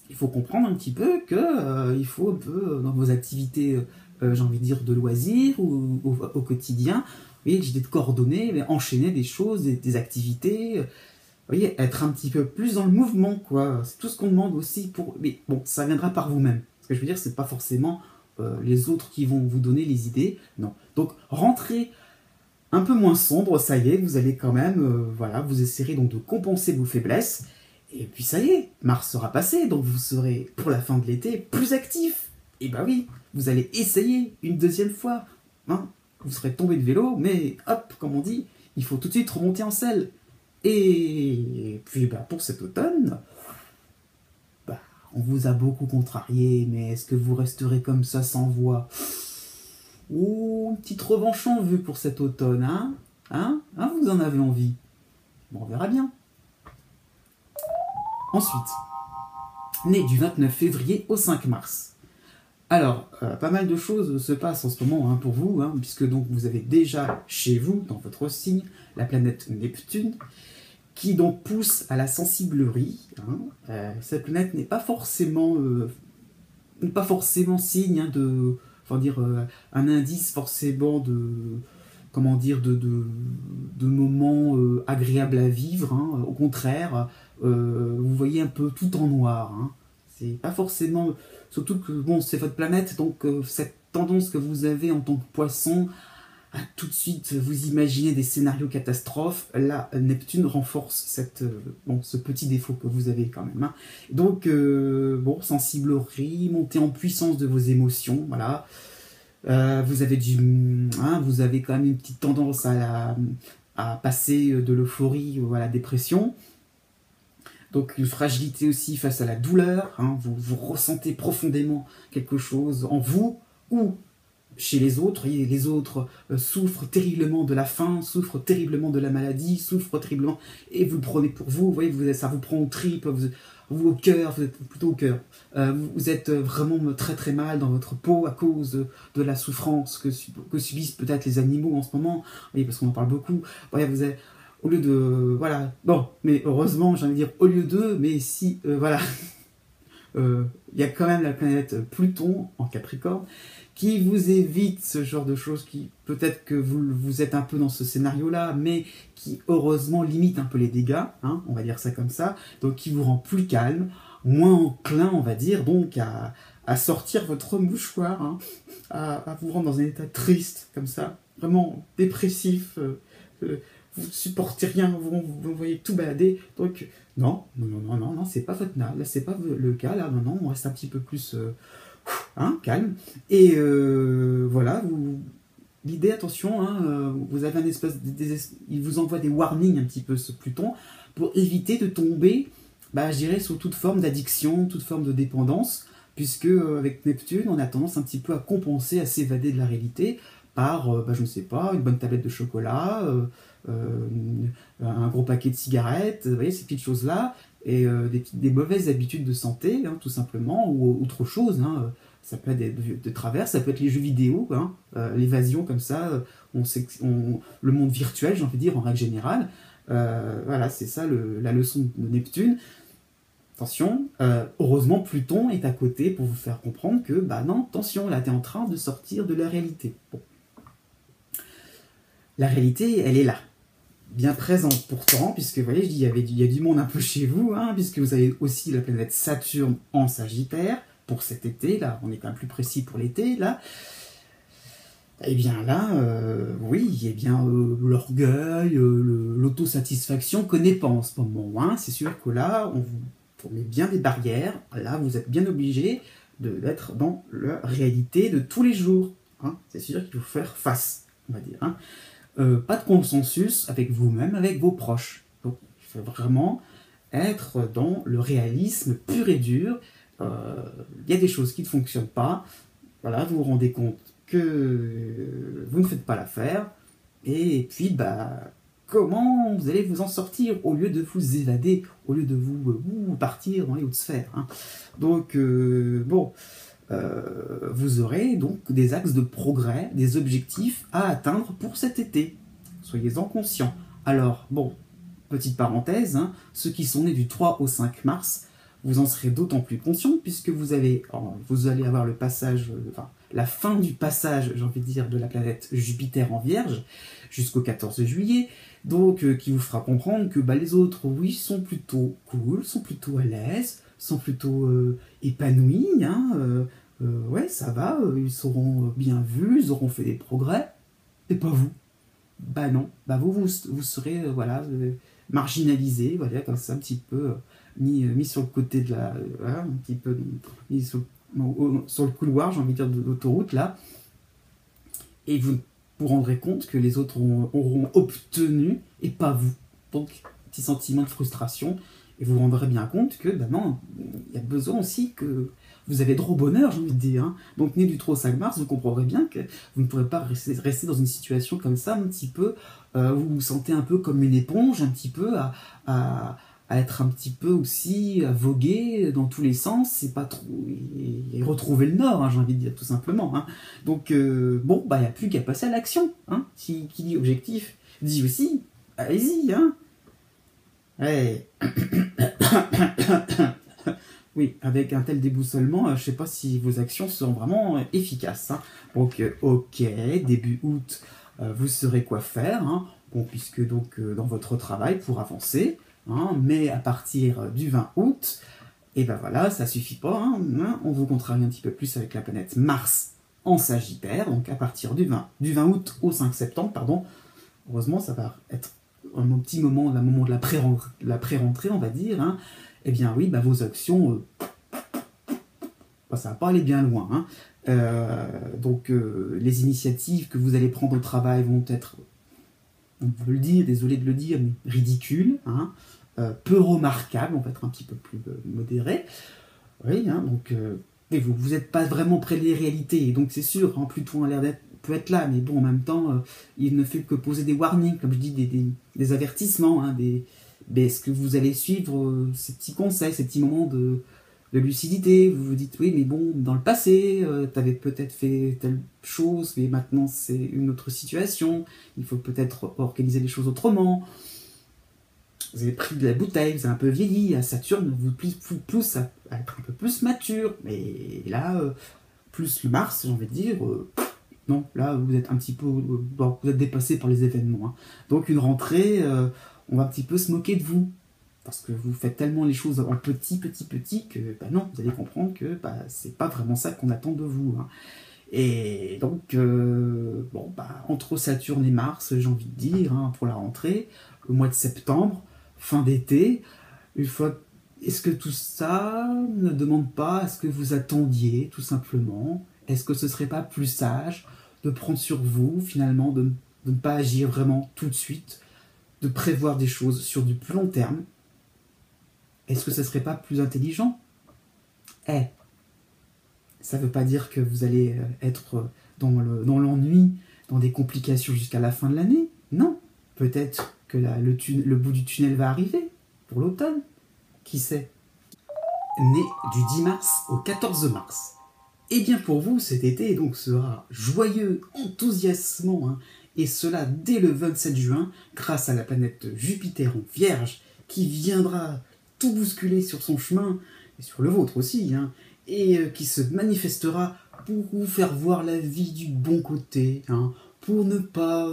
Il faut comprendre un petit peu que il faut un peu dans vos activités, j'ai envie de dire, de loisirs ou au quotidien, vous voyez, l'idée de coordonner, mais enchaîner des choses, des activités, vous voyez, être un petit peu plus dans le mouvement, quoi. C'est tout ce qu'on demande aussi mais bon, ça viendra par vous-même. Ce que je veux dire, c'est pas forcément les autres qui vont vous donner les idées, non. Donc, rentrez un peu moins sombre, ça y est, vous allez quand même, voilà, vous essaierez donc de compenser vos faiblesses, et puis ça y est, Mars sera passé, donc vous serez, pour la fin de l'été, plus actif. Et bah oui, vous allez essayer une deuxième fois, hein. Vous serez tombé de vélo, mais hop, comme on dit, il faut tout de suite remonter en selle. Et puis bah, pour cet automne, bah, on vous a beaucoup contrarié, mais est-ce que vous resterez comme ça sans voix? Oh, une petite revanche en vue pour cet automne, hein? Hein, vous en avez envie? Bon, on verra bien. Ensuite, né du 29 février au 5 mars. Alors, pas mal de choses se passent en ce moment pour vous, puisque donc vous avez déjà chez vous, dans votre signe, la planète Neptune, qui donc pousse à la sensiblerie. Cette planète n'est pas forcément signe de, enfin dire, un indice forcément de, comment dire, de moments agréables à vivre. Au contraire, vous voyez un peu tout en noir. C'est pas forcément, surtout que bon, c'est votre planète, donc cette tendance que vous avez en tant que poisson à tout de suite vous imaginez des scénarios catastrophes. Là, Neptune renforce ce petit défaut que vous avez quand même. Donc, bon, sensiblerie, montée en puissance de vos émotions, voilà. Vous avez quand même une petite tendance à passer de l'euphorie à la dépression. Donc une fragilité aussi face à la douleur, vous ressentez profondément quelque chose en vous ou chez les autres. Et les autres souffrent terriblement de la faim, souffrent terriblement de la maladie, souffrent terriblement, et vous le prenez pour vous, voyez, ça vous prend aux tripes, vous au cœur, vous êtes plutôt au cœur. Vous êtes vraiment très très mal dans votre peau à cause de la souffrance que subissent peut-être les animaux en ce moment, voyez, parce qu'on en parle beaucoup. Voyez, vous êtes, au lieu de... Voilà. Bon, mais heureusement, j'ai envie de dire au lieu de, mais si... voilà. Il y a quand même la planète Pluton en Capricorne qui vous évite ce genre de choses, qui peut-être que vous êtes un peu dans ce scénario-là, mais qui heureusement limite un peu les dégâts, on va dire ça comme ça, donc qui vous rend plus calme, moins enclin, on va dire, donc à sortir votre mouchoir, à vous rendre dans un état triste, comme ça, vraiment dépressif, vous ne supportez rien, vous voyez tout balader, donc non, c'est pas votre là c'est pas le cas, là, non, on reste un petit peu plus calme, et voilà, l'idée, attention, vous avez un espèce, il vous envoie des warnings un petit peu ce Pluton, pour éviter de tomber, je dirais, sous toute forme d'addiction, toute forme de dépendance, puisque avec Neptune, on a tendance un petit peu à compenser, à s'évader de la réalité, par, je ne sais pas, une bonne tablette de chocolat, un gros paquet de cigarettes, vous voyez, ces petites choses-là, et des mauvaises habitudes de santé, tout simplement, ou autre chose. Ça peut être de travers, ça peut être les jeux vidéo, l'évasion comme ça, le monde virtuel, j'ai envie de dire, en règle générale. Voilà, c'est ça la leçon de Neptune. Attention, heureusement Pluton est à côté pour vous faire comprendre que, non, attention, là, tu es en train de sortir de la réalité. Bon. La réalité, elle est là. Bien présente pourtant, puisque vous voyez, je dis, il y a du monde un peu chez vous, puisque vous avez aussi la planète Saturne en Sagittaire, pour cet été, là, on est quand même plus précis pour l'été, là. Eh bien là, oui, eh bien l'orgueil, l'autosatisfaction connaît pas en ce moment. C'est sûr que là, on met bien des barrières. Là, vous êtes bien obligé d'être dans la réalité de tous les jours. C'est sûr qu'il faut faire face, on va dire. Pas de consensus avec vous-même, avec vos proches. Donc, il faut vraiment être dans le réalisme pur et dur. Il y a des choses qui ne fonctionnent pas. Voilà, vous vous rendez compte que vous ne faites pas l'affaire, et puis comment vous allez vous en sortir au lieu de vous évader, au lieu de vous partir dans les hautes sphères. Donc bon, vous aurez donc des axes de progrès, des objectifs à atteindre pour cet été. Soyez-en conscients. Alors bon, petite parenthèse, ceux qui sont nés du 3 au 5 mars, vous en serez d'autant plus conscient puisque vous allez avoir le passage, la fin du passage, j'ai envie de dire, de la planète Jupiter en Vierge jusqu'au 14 juillet, donc qui vous fera comprendre que les autres, oui, sont plutôt cool, sont plutôt à l'aise, sont plutôt épanouis, ouais, ça va, ils seront bien vus, ils auront fait des progrès, et pas vous. Non, vous serez, marginalisé, voilà, comme ça, un petit peu mis sur le côté de la... un petit peu mis sur le couloir, j'ai envie de dire, de l'autoroute, là. Et vous vous rendrez compte que les autres auront obtenu et pas vous. Donc, petit sentiment de frustration. Et vous vous rendrez bien compte que, ben non, il y a besoin aussi que vous avez droit au bonheur, j'ai envie de dire. Hein. Donc, né du 3 au 5 mars, vous comprendrez bien que vous ne pourrez pas rester dans une situation comme ça, un petit peu, vous vous sentez un peu comme une éponge, un petit peu à être un petit peu aussi, à voguer dans tous les sens, et pas trop, et retrouver le nord, hein, j'ai envie de dire, tout simplement. Hein. Donc, bon, bah, il n'y a plus qu'à passer à l'action. Hein. Qui dit objectif, dit aussi, allez-y, hein. Ouais. Oui, avec un tel déboussolement, je ne sais pas si vos actions seront vraiment efficaces. Hein. Donc, ok, début août, vous saurez quoi faire, hein. Bon, puisque donc dans votre travail pour avancer, hein, mais à partir du 20 août, et ben voilà, ça suffit pas, hein, on vous contrarie un petit peu plus avec la planète Mars en Sagittaire, donc à partir du 20 août au 5 septembre, pardon, heureusement ça va être un petit moment, le moment de la pré-rentrée, on va dire, hein. Eh bien oui, bah, vos actions, ça va pas aller bien loin. Hein. Donc les initiatives que vous allez prendre au travail vont être, on peut le dire, désolé de le dire, mais ridicules, hein, peu remarquables, on va être un petit peu plus modéré. Oui, hein, donc vous n'êtes pas vraiment près des réalités, donc c'est sûr, hein, Pluton a l'air d'être peut être là, mais bon, en même temps, il ne fait que poser des warnings, comme je dis, des avertissements, hein, est-ce que vous allez suivre ces petits conseils, ces petits moments de lucidité? Vous vous dites, oui, mais bon, dans le passé, tu avais peut-être fait telle chose, mais maintenant c'est une autre situation, il faut peut-être organiser les choses autrement. Vous avez pris de la bouteille, vous avez un peu vieilli, à Saturne vous pousse à être un peu plus mature, mais là, plus le Mars, j'ai envie de dire, non, là vous êtes un petit peu, bon, vous êtes dépassé par les événements. Hein. Donc une rentrée, on va un petit peu se moquer de vous. Parce que vous faites tellement les choses en petit que, bah non, vous allez comprendre que bah, c'est pas vraiment ça qu'on attend de vous. Hein. Et donc, bon, bah, entre Saturne et Mars, j'ai envie de dire, hein, pour la rentrée, le mois de septembre, fin d'été, une fois, est-ce que tout ça ne demande pas à ce que vous attendiez, tout simplement? Est-ce que ce serait pas plus sage de prendre sur vous, finalement, de ne pas agir vraiment tout de suite, de prévoir des choses sur du plus long terme? Est-ce que ce serait pas plus intelligent? Ça veut pas dire que vous allez être dans l'ennui, dans des complications jusqu'à la fin de l'année. Non. Peut-être que le bout du tunnel va arriver pour l'automne. Qui sait? Né du 10 mars au 14 mars. Et bien pour vous, cet été donc sera joyeux, enthousiasmant, hein, et cela dès le 27 juin, grâce à la planète Jupiter en Vierge, qui viendra tout bousculer sur son chemin, et sur le vôtre aussi, hein, et qui se manifestera pour vous faire voir la vie du bon côté, hein, pour ne pas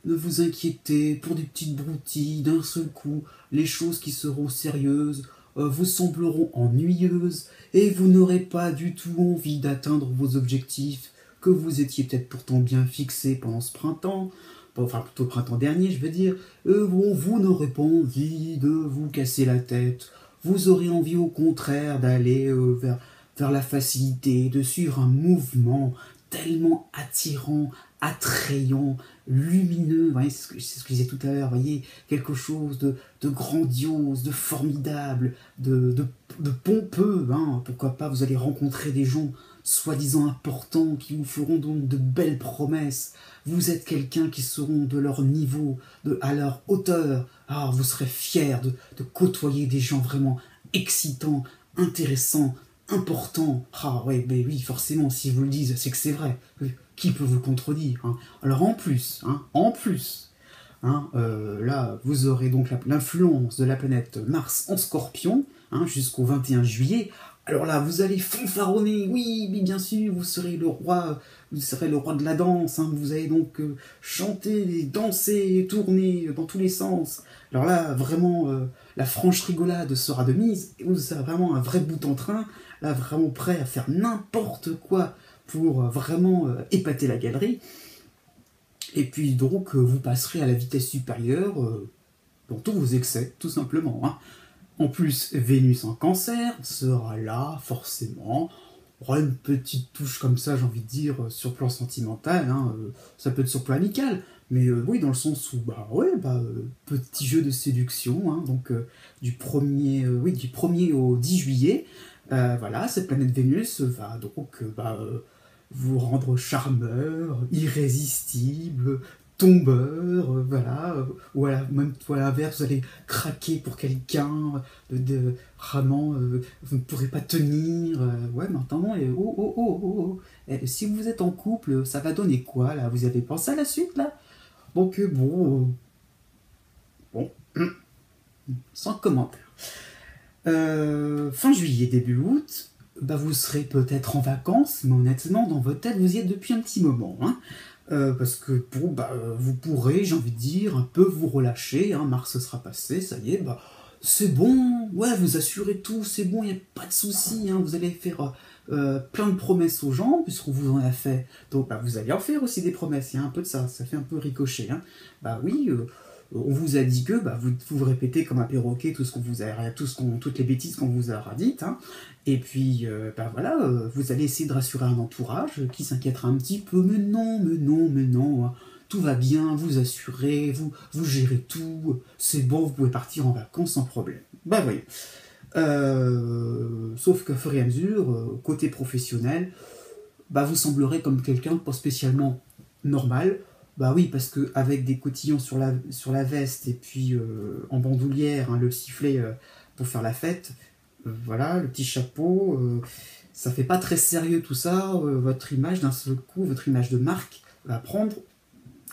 ne vous inquiéter pour des petites broutilles, d'un seul coup, les choses qui seront sérieuses vous sembleront ennuyeuses, et vous n'aurez pas du tout envie d'atteindre vos objectifs que vous étiez peut-être pourtant bien fixés pendant ce printemps, enfin plutôt le printemps dernier je veux dire, vous n'aurez pas envie de vous casser la tête, vous aurez envie au contraire d'aller vers la facilité, de suivre un mouvement tellement attirant, attrayant, lumineux, voyez, c'est ce que je disais tout à l'heure, voyez, quelque chose de grandiose, de formidable, de pompeux, hein, pourquoi pas, vous allez rencontrer des gens soi-disant importants qui vous feront donc de belles promesses, vous êtes quelqu'un qui seront de leur niveau, à leur hauteur, ah, vous serez fier de côtoyer des gens vraiment excitants, intéressants, important. Ah ouais, ben oui, forcément, si vous le dites, c'est que c'est vrai. Qui peut vous contredire, hein? Alors en plus, hein, là, vous aurez donc l'influence de la planète Mars en Scorpion, hein, jusqu'au 21 juillet. Alors là, vous allez fanfaronner, oui, mais bien sûr, vous serez le roi de la danse, hein, vous allez donc chanter, danser, tourner dans tous les sens. Alors là, vraiment, la franche rigolade sera de mise, et vous serez vraiment un vrai bout en train, là, vraiment prêt à faire n'importe quoi pour vraiment épater la galerie. Et puis donc, vous passerez à la vitesse supérieure dans tous vos excès, tout simplement. Hein. En plus, Vénus en Cancer sera là, forcément, aura une petite touche comme ça, j'ai envie de dire, sur le plan sentimental, hein, ça peut être sur le plan amical, mais oui, dans le sens où, bah ouais, petit jeu de séduction, hein, donc du 1er au 10 juillet, voilà, cette planète Vénus va donc vous rendre charmeur, irrésistible, tombeur, voilà, ou même à l'inverse, vous allez craquer pour quelqu'un, vraiment, vous ne pourrez pas tenir, ouais, mais attendez, si vous êtes en couple, ça va donner quoi, là? Vous avez pensé à la suite, là? Donc, bon, sans commentaire. Fin juillet, début août, vous serez peut-être en vacances, mais honnêtement, dans votre tête, vous y êtes depuis un petit moment, hein. Parce que vous pourrez, j'ai envie de dire, un peu vous relâcher, hein, mars sera passé, ça y est, c'est bon, ouais, vous assurez tout, c'est bon, il n'y a pas de souci, hein, vous allez faire plein de promesses aux gens, puisqu'on vous en a fait, donc vous allez en faire aussi des promesses, il y a un peu de ça, ça fait un peu ricocher, hein. Oui, on vous a dit que, vous répétez comme un perroquet tout ce qu'on vous a, toutes les bêtises qu'on vous a dites, hein. Et puis, voilà, vous allez essayer de rassurer un entourage qui s'inquiétera un petit peu, mais non, mais non, mais non, hein, tout va bien, vous assurez, vous gérez tout, c'est bon, vous pouvez partir en vacances sans problème. Voyez. Sauf qu'à fur et à mesure, côté professionnel, vous semblerez comme quelqu'un pas spécialement normal. Oui, parce que avec des cotillons sur la veste et puis en bandoulière, hein, le sifflet pour faire la fête, voilà, le petit chapeau, ça fait pas très sérieux tout ça. Votre image, d'un seul coup, votre image de marque va prendre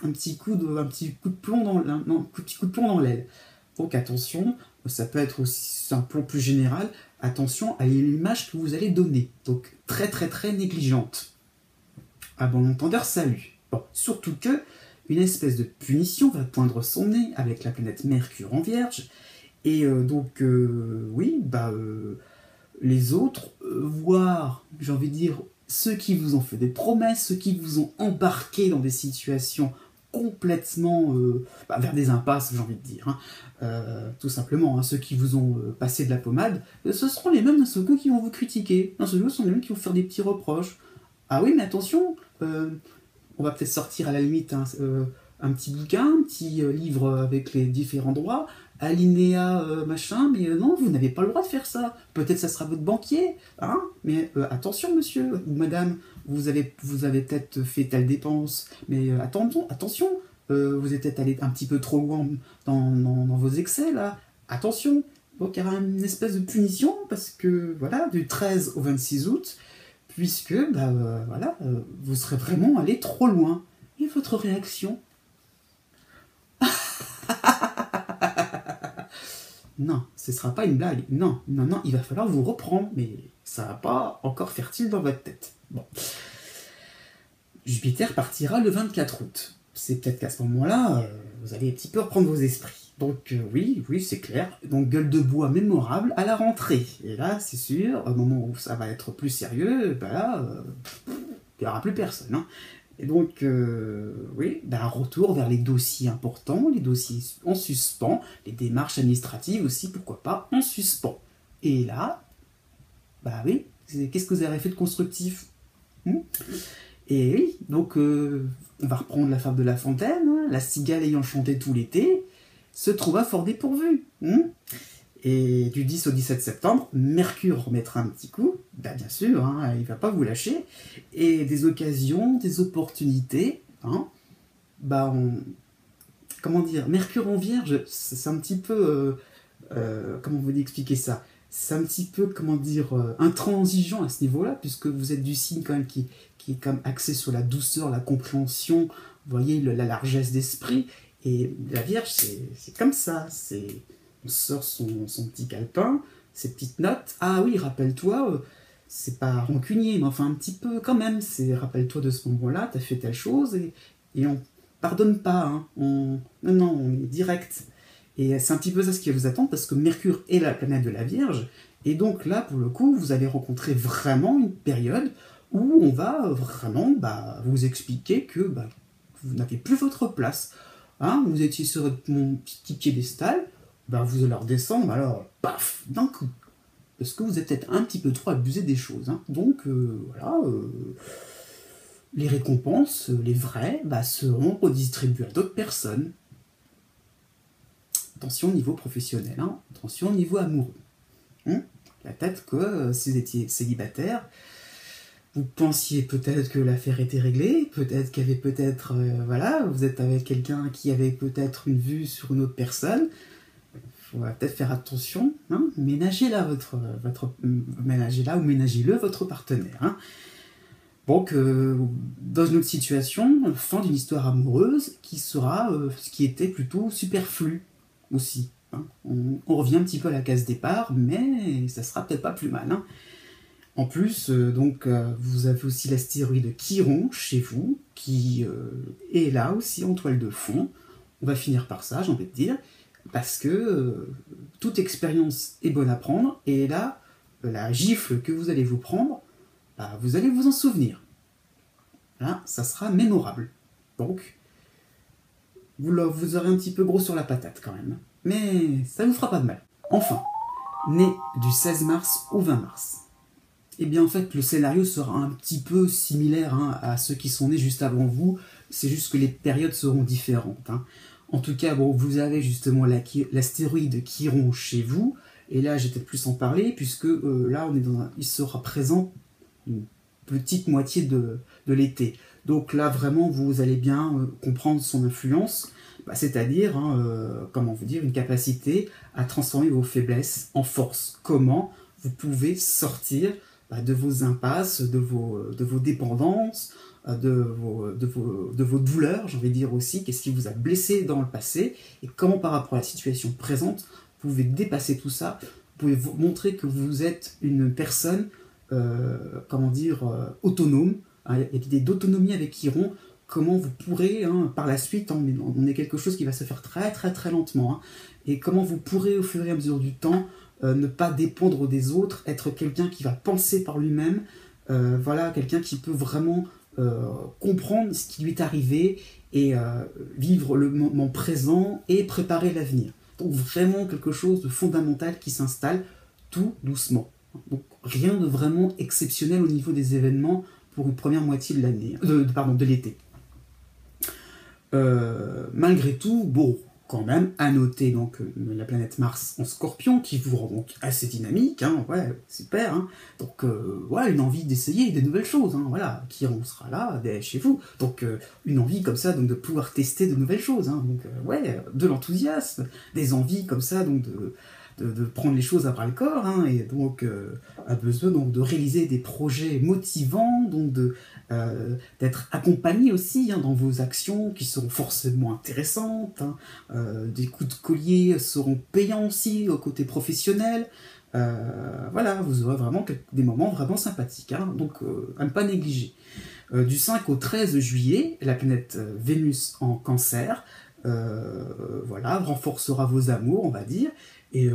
un petit coup de plomb dans l'aile. Donc attention, ça peut être aussi un plan plus général. Attention à l'image que vous allez donner. Donc très très très négligente. À bon entendeur, salut. Bon, surtout que une espèce de punition va poindre son nez avec la planète Mercure en Vierge. Et les autres, voire, j'ai envie de dire, ceux qui vous ont fait des promesses, ceux qui vous ont embarqué dans des situations complètement vers des impasses, j'ai envie de dire, hein. Tout simplement, hein, ceux qui vous ont passé de la pommade, ce seront les mêmes qui vont vous critiquer, ce sont les mêmes qui vont vous faire des petits reproches. Ah oui, mais attention, on va peut-être sortir à la limite un petit bouquin, un petit livre avec les différents droits, alinéa machin, mais non, vous n'avez pas le droit de faire ça. Peut-être ça sera votre banquier, hein, mais attention monsieur ou madame, vous avez peut-être fait telle dépense, mais attention, vous êtes peut-être allé un petit peu trop loin dans vos excès là, attention. Donc il y aura une espèce de punition, parce que voilà, du 13 au 26 août, puisque vous serez vraiment allé trop loin. Et votre réaction? Non, ce ne sera pas une blague. Non, il va falloir vous reprendre, mais ça va pas encore fertile dans votre tête. Bon. Jupiter partira le 24 août. C'est peut-être qu'à ce moment-là, vous allez un petit peu reprendre vos esprits. Donc oui, c'est clair. Donc gueule de bois mémorable à la rentrée. Et là, c'est sûr, au moment où ça va être plus sérieux, il n'y aura plus personne, hein. Et donc, un retour vers les dossiers importants, les dossiers en suspens, les démarches administratives aussi, pourquoi pas, en suspens. Et là, qu'est-ce que vous avez fait de constructif? Et oui, donc, on va reprendre la fable de La Fontaine, hein, la cigale ayant chanté tout l'été, se trouva fort dépourvue. Et du 10 au 17 septembre, Mercure remettra un petit coup, bien sûr, hein, il ne va pas vous lâcher, et des occasions, des opportunités, hein, comment dire, Mercure en Vierge, c'est un petit peu, comment vous expliquer ça, c'est un petit peu, comment dire, intransigeant à ce niveau-là, puisque vous êtes du signe quand même qui est quand même axé sur la douceur, la compréhension, vous voyez, la largesse d'esprit, et la Vierge, c'est comme ça, on sort son petit calepin, ses petites notes. Ah oui, rappelle-toi, c'est pas rancunier, mais enfin un petit peu quand même. C'est rappelle-toi de ce moment-là, t'as fait telle chose, et on pardonne pas. Hein. Non, on est direct. Et c'est un petit peu ça ce qui va vous attendre, parce que Mercure est la planète de la Vierge. Et donc là, pour le coup, vous allez rencontrer vraiment une période où on va vraiment vous expliquer que vous n'avez plus votre place. Hein, vous étiez sur mon petit piédestal, vous allez redescendre, alors, paf, d'un coup. est-ce que vous êtes peut-être un petit peu trop abusé des choses, hein. Donc, voilà, les récompenses, les vraies, seront redistribuées à d'autres personnes. Attention au niveau professionnel, hein. Attention au niveau amoureux. Peut-être que si vous étiez célibataire, vous pensiez peut-être que l'affaire était réglée, peut-être qu'il y avait peut-être, voilà, vous êtes avec quelqu'un qui avait peut-être une vue sur une autre personne. Il faut peut-être faire attention, hein. Ménagez-la ménagez-la ou ménagez-le votre partenaire, hein. Donc, dans une autre situation, fin d'une histoire amoureuse qui sera ce qui était plutôt superflu aussi, hein. On revient un petit peu à la case départ, mais ça sera peut-être pas plus mal, hein. En plus, vous avez aussi l'astéroïde Chiron chez vous, qui est là aussi en toile de fond. On va finir par ça, j'ai envie de dire, parce que toute expérience est bonne à prendre, et là, la gifle que vous allez vous prendre, vous allez vous en souvenir. Là, ça sera mémorable. Donc, vous aurez un petit peu gros sur la patate quand même. Mais ça vous fera pas de mal. Enfin, né du 16 mars au 20 mars. Eh bien, en fait, le scénario sera un petit peu similaire, hein, à ceux qui sont nés juste avant vous. C'est juste que les périodes seront différentes, hein. En tout cas, bon, vous avez justement l'astéroïde Chiron chez vous. Et là, j'ai peut-être plus en parler, puisque là, il sera présent une petite moitié de l'été. Donc là, vraiment, vous allez bien comprendre son influence. C'est-à-dire, hein, comment vous dire, une capacité à transformer vos faiblesses en force. Comment vous pouvez sortir de vos impasses, de vos dépendances, de vos douleurs, j'ai envie de dire aussi, qu'est-ce qui vous a blessé dans le passé, et comment par rapport à la situation présente, vous pouvez dépasser tout ça, vous pouvez vous montrer que vous êtes une personne, autonome, hein. Il y a l'idée d'autonomie avec Chiron, comment vous pourrez, hein, par la suite, on est quelque chose qui va se faire très très très lentement, hein, et comment vous pourrez au fur et à mesure du temps ne pas dépendre des autres, être quelqu'un qui va penser par lui-même, voilà, quelqu'un qui peut vraiment comprendre ce qui lui est arrivé et vivre le moment présent et préparer l'avenir. Donc vraiment quelque chose de fondamental qui s'installe tout doucement. Donc rien de vraiment exceptionnel au niveau des événements pour une première moitié de l'année, de l'été. Malgré tout, bon, quand même, à noter donc la planète Mars en Scorpion, qui vous rend donc assez dynamique, hein, ouais, super, hein. Donc, une envie d'essayer des nouvelles choses, hein, voilà, Chiron sera là, chez vous, donc une envie comme ça, donc de pouvoir tester de nouvelles choses, hein, donc, de l'enthousiasme, des envies comme ça, donc de prendre les choses à bras le corps, hein, et donc a besoin donc de réaliser des projets motivants, donc d'être accompagné aussi, hein, dans vos actions qui seront forcément intéressantes, hein. Des coups de collier seront payants aussi au côté professionnel. Voilà, vous aurez vraiment des moments vraiment sympathiques, hein, donc à ne pas négliger. Du 5 au 13 juillet, la planète Vénus en Cancer, voilà, renforcera vos amours, on va dire, et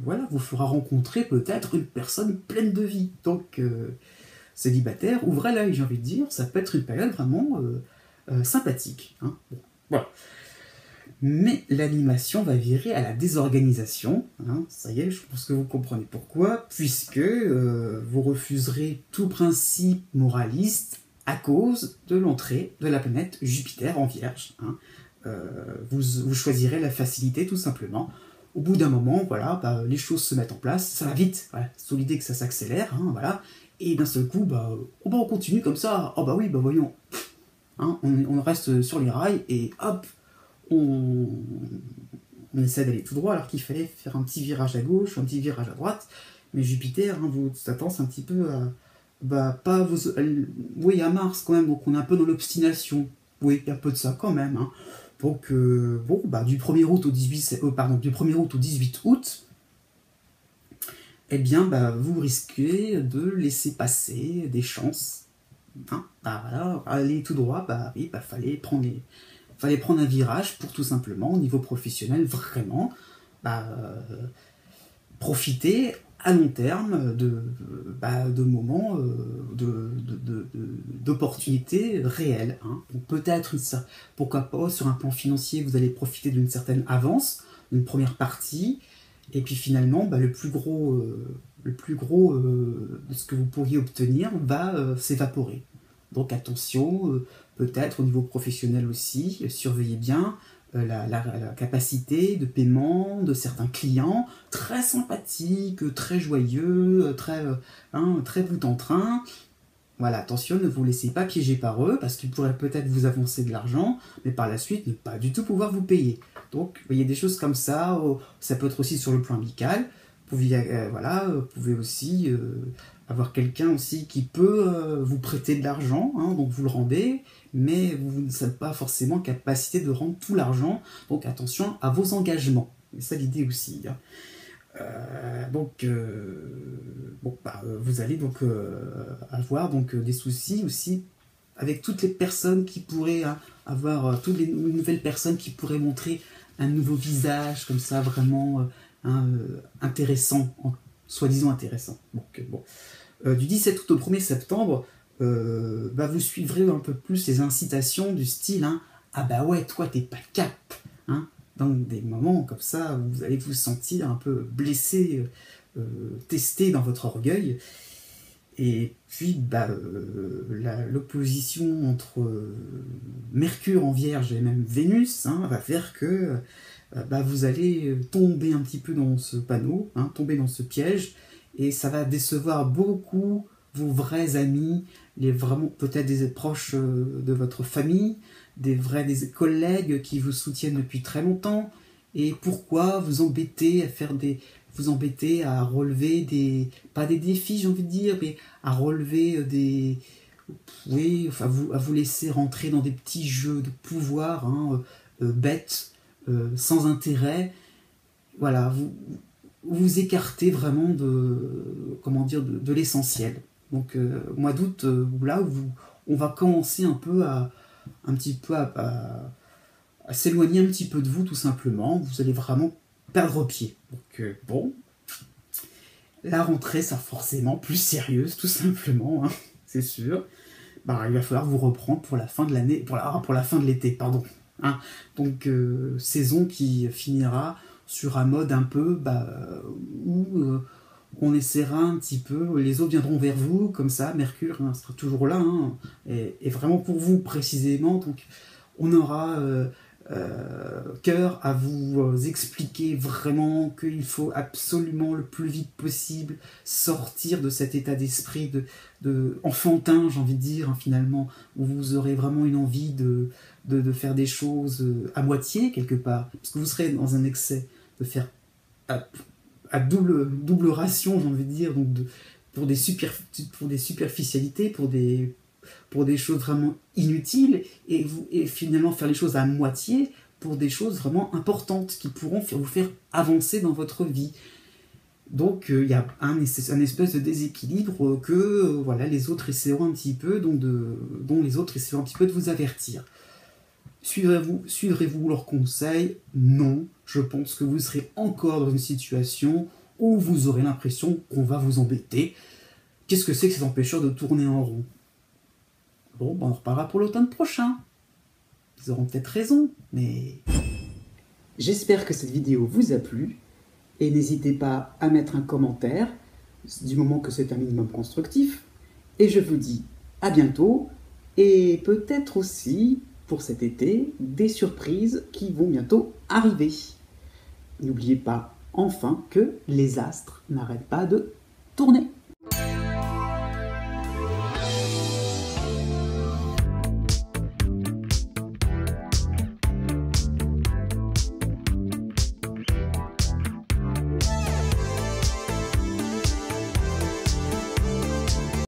voilà, vous fera rencontrer peut-être une personne pleine de vie. Donc, célibataire, ouvrez l'œil, j'ai envie de dire, ça peut être une période vraiment sympathique, hein. Bon, voilà. Mais l'animation va virer à la désorganisation, hein, ça y est, je pense que vous comprenez pourquoi, puisque vous refuserez tout principe moraliste à cause de l'entrée de la planète Jupiter en Vierge, hein. Vous choisirez la facilité tout simplement. Au bout d'un moment, voilà, les choses se mettent en place, ça va vite, voilà, sous l'idée que ça s'accélère, hein, voilà, et d'un seul coup, on continue comme ça, oui, voyons, hein, on reste sur les rails, et hop, on essaie d'aller tout droit, alors qu'il fallait faire un petit virage à gauche, un petit virage à droite, mais Jupiter, hein, vous tendance un petit peu à, oui, à Mars quand même, donc on est un peu dans l'obstination, oui, il y a un peu de ça quand même, hein. Donc, du 1er août au 18 août, eh bien, vous risquez de laisser passer des chances, hein. Voilà, aller tout droit, fallait prendre un virage pour tout simplement, au niveau professionnel, vraiment, profiter à long terme de moments d'opportunités réelles, hein. Donc peut-être, pourquoi pas, sur un plan financier, vous allez profiter d'une certaine avance, d'une première partie, Et puis finalement, bah, le plus gros de ce que vous pourriez obtenir va s'évaporer. Donc attention, peut-être au niveau professionnel aussi, surveillez bien la capacité de paiement de certains clients, très sympathiques, très joyeux, très bout en train. Voilà, attention, ne vous laissez pas piéger par eux, parce qu'ils pourraient peut-être vous avancer de l'argent, mais par la suite ne pas du tout pouvoir vous payer. Donc, il y a des choses comme ça, ça peut être aussi sur le plan amical. Vous pouvez aussi avoir quelqu'un aussi qui peut vous prêter de l'argent, hein, donc vous le rendez, mais vous ne savez pas forcément capacité de rendre tout l'argent, donc attention à vos engagements. C'est ça l'idée aussi, hein. Vous allez donc avoir des soucis aussi avec toutes les personnes qui pourraient avoir toutes les nouvelles personnes qui pourraient montrer un nouveau visage comme ça vraiment intéressant, soi-disant intéressant. Du 17 août au 1er septembre, vous suivrez un peu plus les incitations du style ah bah ouais, toi t'es pas cap, hein. Dans des moments comme ça, vous allez vous sentir un peu blessé, testé dans votre orgueil. Et puis, l'opposition entre Mercure en Vierge et même Vénus va faire que vous allez tomber un petit peu dans ce panneau, tomber dans ce piège, et ça va décevoir beaucoup vos vrais amis, peut-être des proches de votre famille, des collègues qui vous soutiennent depuis très longtemps. Et pourquoi vous embêter à relever pas des défis, j'ai envie de dire, mais à relever à vous laisser rentrer dans des petits jeux de pouvoir bêtes, sans intérêt. Voilà, vous écartez vraiment de l'essentiel. Donc mois d'août, là on va commencer un petit peu à s'éloigner un petit peu de vous, tout simplement. Vous allez vraiment perdre pied. Donc la rentrée sera forcément plus sérieuse, tout simplement, c'est sûr. Il va falloir vous reprendre pour la fin de l'année, pour la fin de l'été, pardon. Donc saison qui finira sur un mode un peu où on essaiera un petit peu, les autres viendront vers vous, comme ça, Mercure sera toujours là, et vraiment pour vous précisément. Donc on aura cœur à vous expliquer vraiment qu'il faut absolument le plus vite possible sortir de cet état d'esprit de enfantin, j'ai envie de dire, finalement, où vous aurez vraiment une envie de faire des choses à moitié, quelque part, parce que vous serez dans un excès de faire à double ration, j'ai envie de dire, donc pour des superficialités, pour des choses vraiment inutiles, et finalement faire les choses à moitié pour des choses vraiment importantes qui pourront vous faire avancer dans votre vie. Donc il y a un espèce de déséquilibre que les autres essaieront un petit peu, dont les autres essaieront un petit peu de vous avertir. Suivrez-vous leurs conseils? Non. Je pense que vous serez encore dans une situation où vous aurez l'impression qu'on va vous embêter. Qu'est-ce que c'est que cet empêcheur de tourner en rond? Bon, on en reparlera pour l'automne prochain. Ils auront peut-être raison, mais... J'espère que cette vidéo vous a plu, et n'hésitez pas à mettre un commentaire, du moment que c'est un minimum constructif, et je vous dis à bientôt, et peut-être aussi, pour cet été, des surprises qui vont bientôt arriver. N'oubliez pas, enfin, que les astres n'arrêtent pas de tourner.